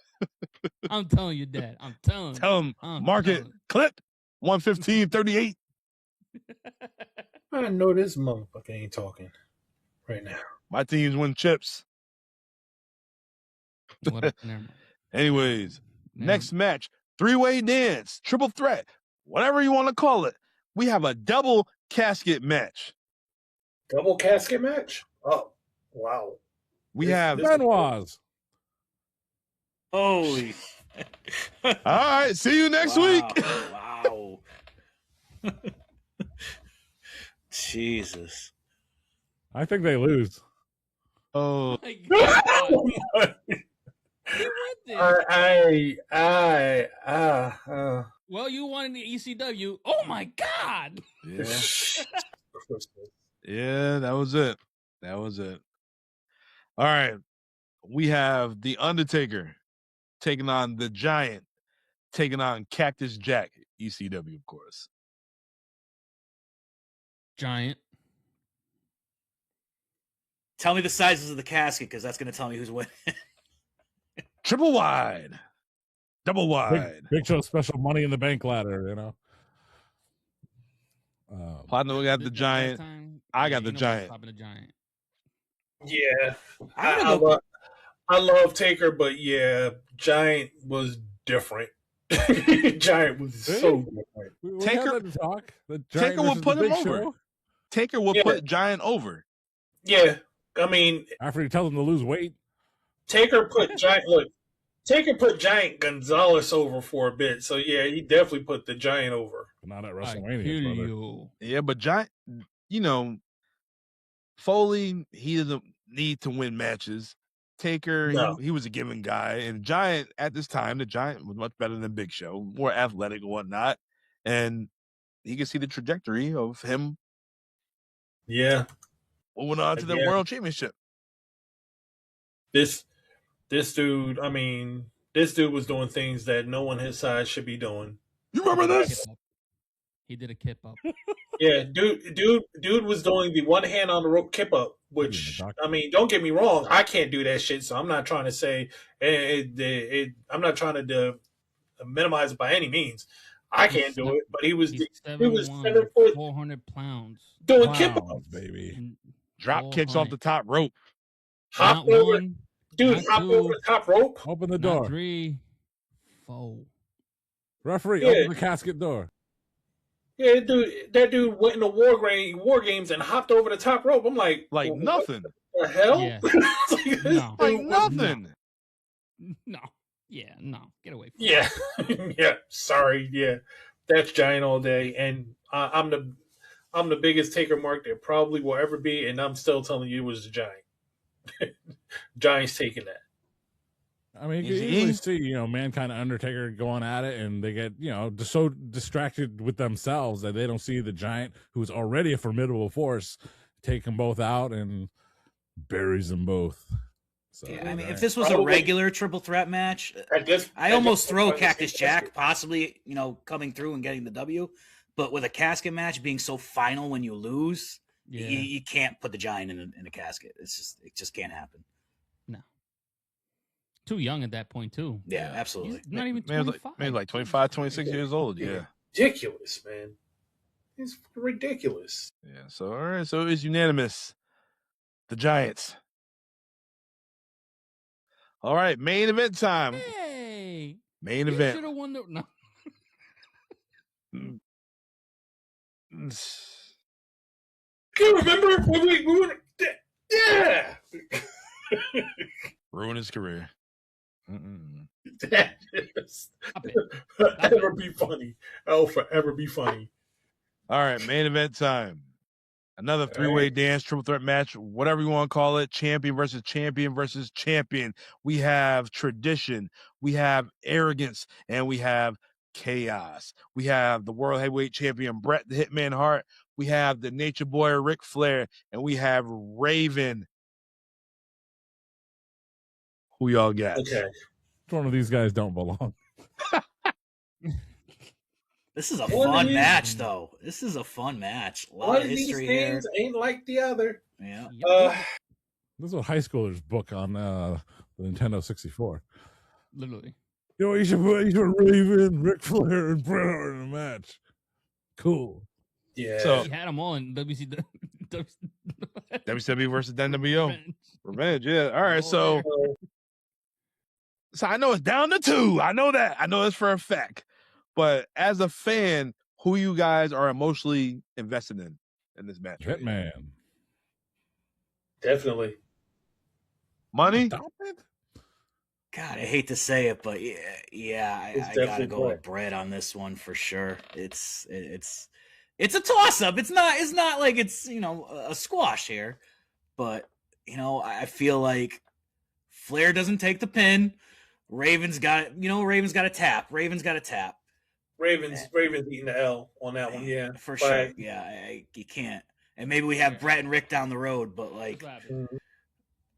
I'm telling you, Dad. I'm telling you. Tell him, market clip 115.38. I know this motherfucker ain't talking right now. My teams win chips. Anyways, next match, three-way dance, triple threat, whatever you want to call it. We have a double casket match. Double casket match? Oh, wow. We have Benoit's. Holy. All right, see you next week. Wow. Jesus. I think they lose. Oh. My God. Well, you won in the ECW. Oh my God. Yeah. Yeah, that was it. That was it. All right. We have The Undertaker taking on The Giant, taking on Cactus Jack, ECW, of course. Giant. Tell me the sizes of the casket, because that's going to tell me who's winning. Triple wide. Double wide. Big Show special Money in the Bank ladder, Platinum got the Giant. I got the Giant. Yeah. I love Taker, but yeah, Giant was different. Giant was so different. Taker will put him over. Taker will put Giant over. Yeah. I mean, after he tells him to lose weight, Taker put Giant Gonzalez over for a bit. So yeah, he definitely put the Giant over. Not at WrestleMania. Yeah, but Giant, Foley, he doesn't need to win matches. Taker, he was a given guy. And Giant, at this time, the Giant was much better than Big Show, more athletic and whatnot. And you can see the trajectory of him. Yeah. Moving on to the World Championship. This dude, this dude was doing things that no one his size should be doing. You remember this? He did a kip up. Yeah, dude was doing the one hand on the rope kip up, which don't get me wrong, I can't do that shit. So I'm not trying to say I'm not trying to minimize it by any means. I can't do it, but he was 400 pounds doing kip ups, baby. Drop kicks off the top rope. Hop over the top rope. Open the door. 3, 4. Referee, open the casket door. Yeah, that dude went into war games and hopped over the top rope. I'm like nothing. What the hell? Yeah. Like nothing. No. Yeah, no. Get away from Yeah. Yeah. Sorry. Yeah. That's Giant all day. And I'm the biggest Taker mark there probably will ever be, and I'm still telling you it was the Giant. Giants taking that. I mean, you can easily see, Mankind and Undertaker going at it, and they get, so distracted with themselves that they don't see the Giant, who's already a formidable force, take them both out and buries them both. So, yeah, I mean, if this was a regular triple threat match, I almost throw Cactus Jack, possibly, coming through and getting the W. But with a casket match being so final when you lose, you can't put the Giant in a casket. It just can't happen. No. Too young at that point, too. Yeah, absolutely. He's not even 25. Maybe like 25, 26 years old. Yeah. Ridiculous, man. It's ridiculous. Yeah. So, all right. So it's unanimous. The Giants. All right. Main event time. Hey. Main event. Should have won the... No. You remember when we were... Yeah! Ruin his career. That'll forever be funny. That'll forever be funny. All right, main event time. Another three-way dance, triple threat match, whatever you want to call it. Champion versus champion versus champion. We have tradition, we have arrogance, and we have chaos. We have the world heavyweight champion Bret the Hitman Hart. We have the Nature Boy Ric Flair, and we have Raven. Who y'all got? Okay. One of these guys don't belong. This is a fun match, though. This is a fun match. A lot of history here. These ain't like the other. Yeah. This is what high schoolers book on the Nintendo 64. Literally. You should put Raven, Ric Flair, and Bret Hart in a match. Cool. Yeah. So he had them all in WCW. WCW versus NWO. Revenge, yeah. All right, so I know it's down to 2. I know that. I know this for a fact. But as a fan, who you guys are emotionally invested in this match? Hitman. Definitely. Money? God, I hate to say it, but I gotta go with Bret on this one for sure. It's a toss up. It's not like it's a squash here, but I feel like Flair doesn't take the pin. Raven's got it. Raven's got a tap. Raven's eating the L on that one. Yeah, for sure. Yeah, you can't. And maybe we have Bret and Rick down the road, but like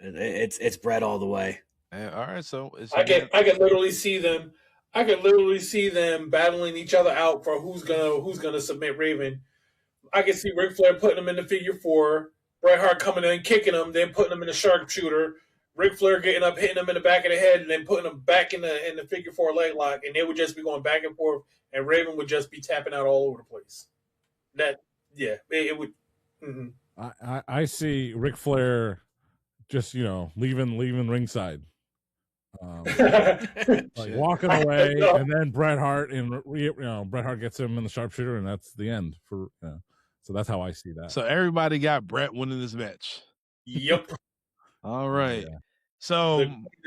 it's Bret all the way. Yeah, all right, so I could literally see them. I could literally see them battling each other out for who's gonna submit Raven. I can see Ric Flair putting him in the figure 4, Bret Hart coming in, kicking him, then putting him in the sharpshooter. Ric Flair getting up, hitting him in the back of the head, and then putting him back in the figure 4 leg lock, and they would just be going back and forth, and Raven would just be tapping out all over the place. It would. Mm-hmm. I see Ric Flair just leaving ringside, like walking away, and then Bret Hart Bret Hart gets him in the sharpshooter, and that's the end for. So that's how I see that. So everybody got Bret winning this match. Yep. All right. Yeah. So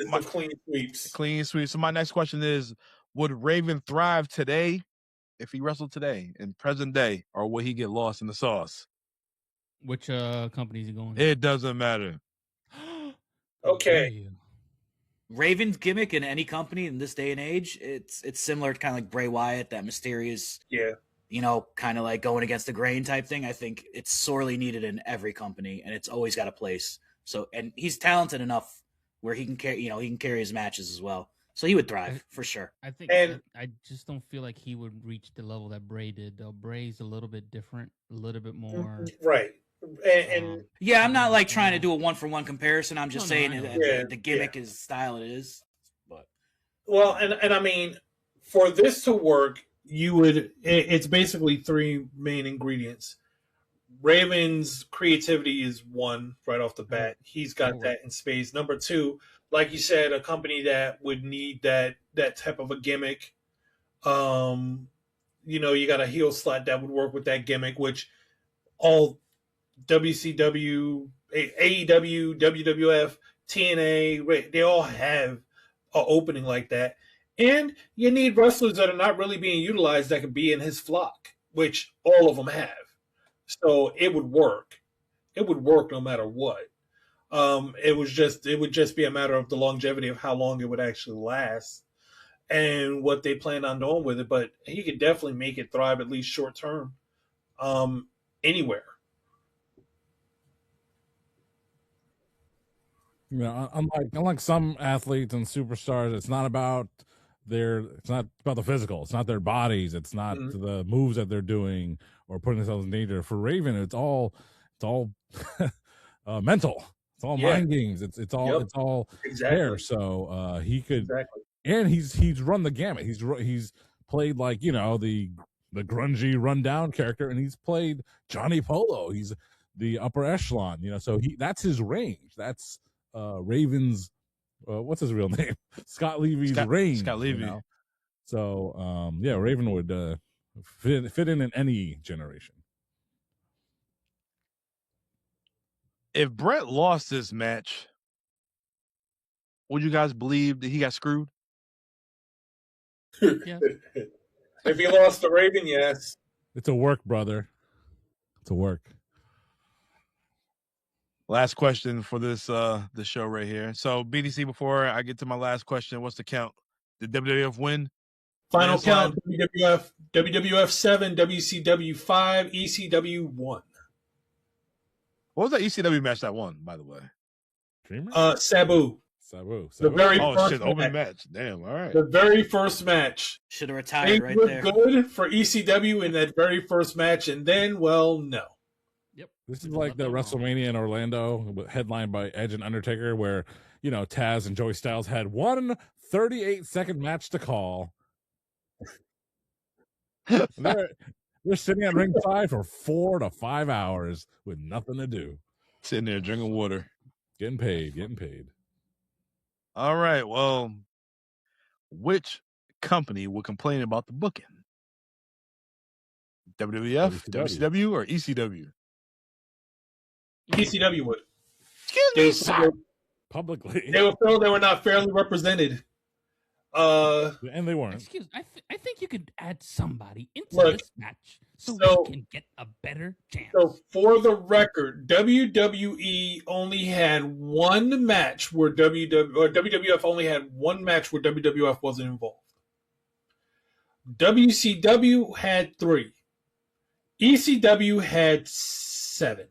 my clean sweeps. Clean sweep. So my next question is: would Raven thrive today if he wrestled today in present day, or will he get lost in the sauce? Which company is he going? It doesn't matter. Okay. Raven's gimmick in any company in this day and age, it's similar to kind of like Bray Wyatt, that mysterious, kind of like going against the grain type thing. I think it's sorely needed in every company, and it's always got a place. So, and he's talented enough where he can carry his matches as well. So he would thrive for sure. I think, and I just don't feel like he would reach the level that Bray did. Though Bray's a little bit different, a little bit more right. And I'm not like trying to do a 1-for-1 comparison. I'm just saying the gimmick is style it is. But and I mean, for this to work, it's basically 3 main ingredients. Raven's creativity is 1 right off the bat. He's got that in spades. Number 2, like you said, a company that would need that type of a gimmick. You got a heel slot that would work with that gimmick, which all WCW, AEW, WWF, TNA, they all have an opening like that. And you need wrestlers that are not really being utilized that can be in his flock, which all of them have. So it would work. It would work no matter what. It would just be a matter of the longevity of how long it would actually last and what they plan on doing with it. But he could definitely make it thrive at least short term, anywhere. You know, unlike some athletes and superstars, it's not about the physical. It's not their bodies. It's not the moves that they're doing or putting themselves in danger. For Raven, it's all mental. It's all mind games. It's all there. So he could, and he's run the gamut. He's played like, you know, the grungy rundown character, and he's played Johnny Polo. He's the upper echelon, you know. So that's his range. That's Raven's. What's his real name? Scott Levy's range. Scott Levy. You know? So yeah, Raven would fit in any generation. If Bret lost this match, would you guys believe that he got screwed? Yeah. If he lost to Raven, yes. It's a work, brother. It's a work. Last question for this show right here. So BDC, before I get to my last question, what's the count? Did WWF win? Final count: WWF 7, WCW 5, ECW 1. What was that ECW match that won, by the way? Sabu. The very first open match. Damn, all right. The very first match. Should have retired right there. Good for ECW in that very first match, and then, well, no. Yep. This is like the WrestleMania in Orlando, headlined by Edge and Undertaker, where, you know, Taz and Joey Styles had one 38-second match to call. They're sitting at ringside for 4 to 5 hours with nothing to do. Sitting there drinking water. Getting paid. All right. Well, which company would complain about the booking? WWF, WCW, or ECW? ECW would. Excuse me, sir. Publicly. They would feel they were not fairly represented. And they weren't. I think you could add somebody into this match so we can get a better chance. So, for the record, WWE only had one match where WWF only had one match where WWF wasn't involved. WCW had 3. ECW had 7.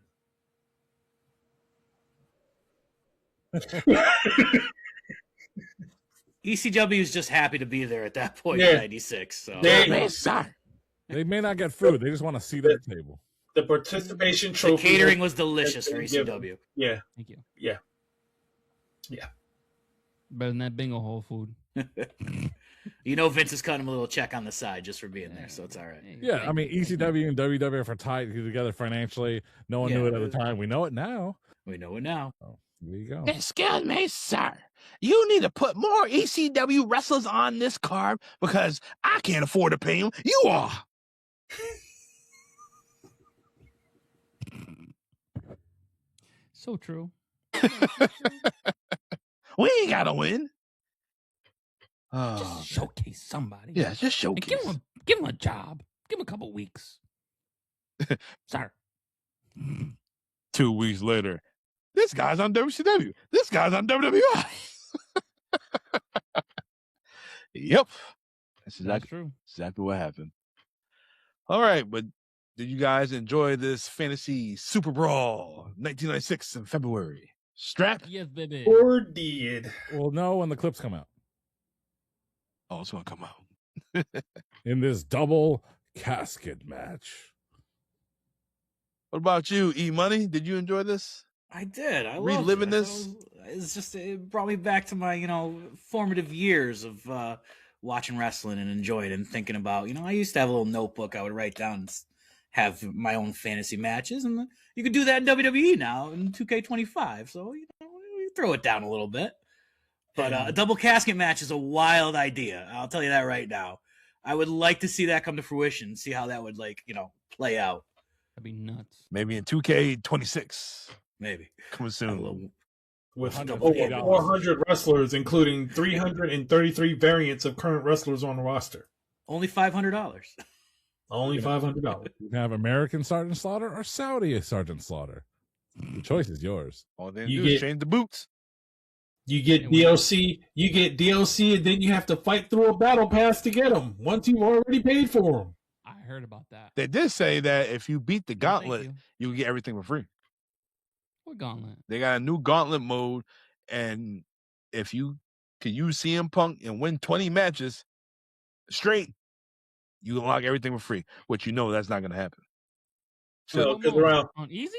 ECW is just happy to be there at that point in '96. So They may not get food. They just want to see their table. The participation trophy. The catering was delicious for ECW. Yeah. Thank you. Yeah. Better than that bingo hole food. You know, Vince is cutting him a little check on the side just for being there, so it's all right. Yeah, I mean, ECW and WWF are tied together financially. No one knew it at the time. We know it now. We know it now. Oh, there you go. Excuse me, sir. You need to put more ECW wrestlers on this card because I can't afford to pay them. You are. So true. We ain't got to win. Just showcase somebody. Yeah, just showcase. And give him a job. Give him a couple weeks. Sorry. 2 weeks later, this guy's on WCW. This guy's on WWF. Yep. That's true. Exactly what happened. All right, but did you guys enjoy this fantasy Super Brawl 1996 in February? Strap? Yes, baby. Or did. We'll know when the clips come out. Oh, it's going to come out. In this double casket match. What about you, E-Money? Did you enjoy this? I did. I reliving loved it. this. It's just, it brought me back to my, formative years of watching wrestling and enjoying it and thinking about, I used to have a little notebook I would write down and have my own fantasy matches, and you could do that in WWE now in 2K25. So you throw it down a little bit. But a double casket match is a wild idea. I'll tell you that right now. I would like to see that come to fruition, see how that would play out. That'd be nuts. Maybe in 2K26. Maybe coming soon. With over 400 wrestlers, including 333 variants of current wrestlers on the roster. Only $500. Only $500. You can have American Sergeant Slaughter or Saudi Sergeant Slaughter. The choice is yours. All they You do is get- change the boots. You get And we- DLC, and then you have to fight through a battle pass to get them once you've already paid for them. I heard about that. They did say that if you beat the No, thank gauntlet, you get everything for free. What gauntlet? They got a new gauntlet mode, and if you can use CM Punk and win 20 matches straight, you unlock everything for free, which you know that's not going to happen. So, What 'cause mode? around- on easy?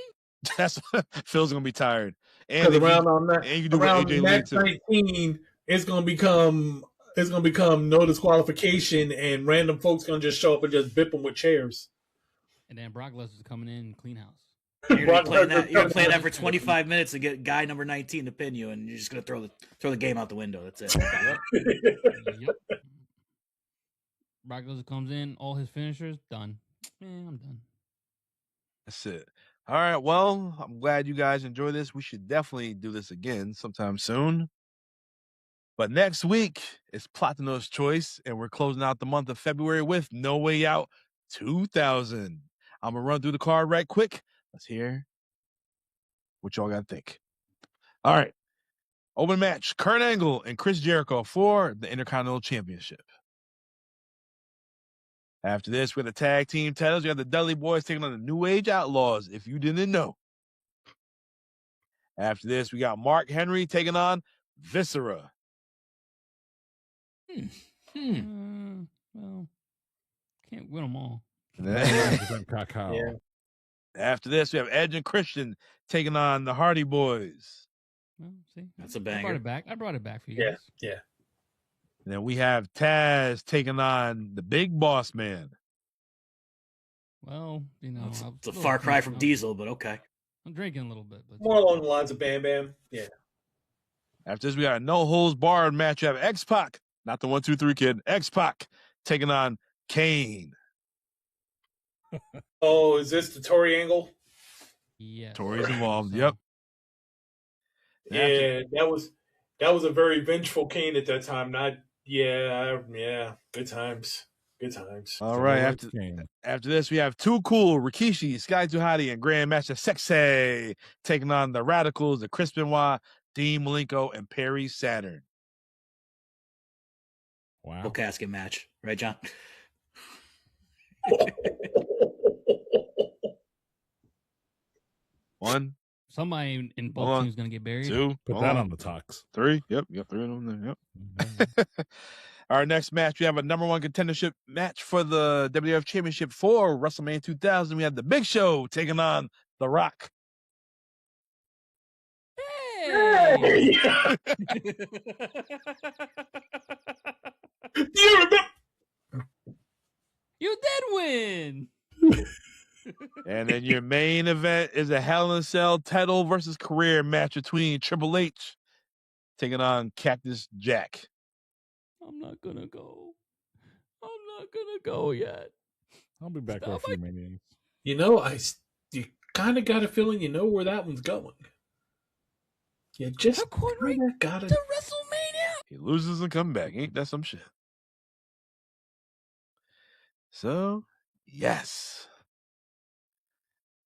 That's Phil's going to be tired. And Because if around you, on that, and you can do with around AJ Lee match too. 19, it's gonna become no disqualification, and random folks gonna just show up and just bip them with chairs. And then Brock Lesnar's coming in clean house. You're gonna Brock play that. Lesnar You're gonna play comes that in. for 25 minutes and get guy number 19 to pin you, and you're just gonna throw the game out the window. That's it. Yep. Brock Lesnar comes in, all his finishers done. Man, I'm done. That's it. All right. Well, I'm glad you guys enjoy this. We should definitely do this again sometime soon. But next week is Platino's Choice, and we're closing out the month of February with No Way Out 2000. I'm going to run through the card right quick. Let's hear what y'all got to think. All right. Open match, Kurt Angle and Chris Jericho for the Intercontinental Championship. After this, we have the tag team titles. We have the Dudley Boys taking on the New Age Outlaws, if you didn't know. After this, we got Mark Henry taking on Viscera. Well, can't win them all. And then, 99% cacao. Yeah. after this, we have Edge and Christian taking on the Hardy Boys. Well, see, That's a I brought banger. it back. I brought it back for you Yeah, guys. yeah. And then we have Taz taking on the Big Boss Man. Well, you know, It's I was a little far cry drunk- from I'm- Diesel, but okay. I'm drinking a little bit, but More along the lines of Bam Bam. Yeah. After this, we got a no holds barred match. We have X-Pac, not the 1, 2, 3 kid, X-Pac taking on Kane. Oh, is this the Tory Angle? yeah. Tori's involved. So, Yep. Yeah, that was a very vengeful Kane at that time. Good times. Good times. All right. After After this, we have Too Cool, Rikishi, Sky Tuhati, and Grandmaster Sexay taking on the Radicals, the Chris Benoit, Dean Malenko, and Perry Saturn. Wow. Full casket match, right, John? One, Somebody in both Hold on. teams gonna get buried. 2, Put hold that on, on the tux. 3. Yep, you got 3 of them there. Yep. Our next match, we have a #1 contendership match for the WWF Championship for WrestleMania 2000. We have the Big Show taking on The Rock. Hey! You remember? You did win. And then your main event is a Hell in a Cell title versus career match between Triple H taking on Cactus Jack. I'm not gonna go. I'm not gonna go yet. I'll be back for a Stop few it. minutes. You know, you kind of got a feeling you know where that one's going. You just According kinda gotta. to WrestleMania. He loses and come back. Ain't that some shit? So, yes.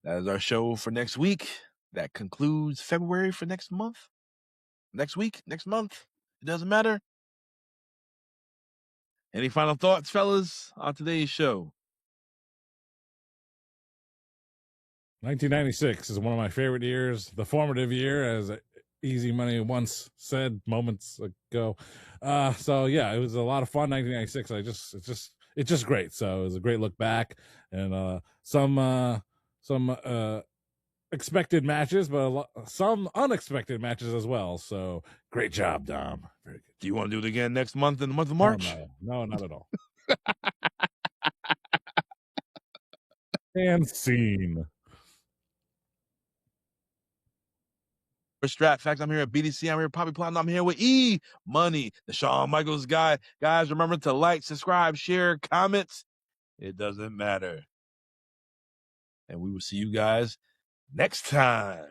That is our show for next week. That concludes February for next month. Next week, next month. It doesn't matter. Any final thoughts, fellas, on today's show? 1996 is one of my favorite years, the formative year, as Easy Money once said moments ago. So yeah, it was a lot of fun. 1996. It's just great. So it was a great look back, and some expected matches, but some unexpected matches as well. So great job, Dom. Very good. Do you want to do it again next month in the month of March? No, not at all. And scene. For Strat Facts, I'm here at BDC. I'm here at Poppy Platinum. I'm here with E Money, the Shawn Michaels guy. Guys, remember to like, subscribe, share, comments. It doesn't matter. And we will see you guys next time.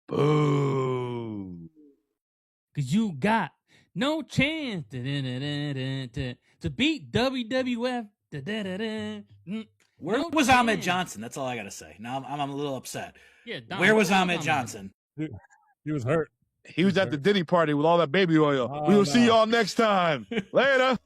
Boo. Cause you got no chance to beat WWF. Where No was Ahmed chance. Johnson? That's all I gotta say. Now I'm a little upset. Yeah, Dom, Where was where Ahmed Ahmed? Johnson? He was hurt. He was at the Diddy party with all that baby oil. Oh, We will see no. y'all next time. Later.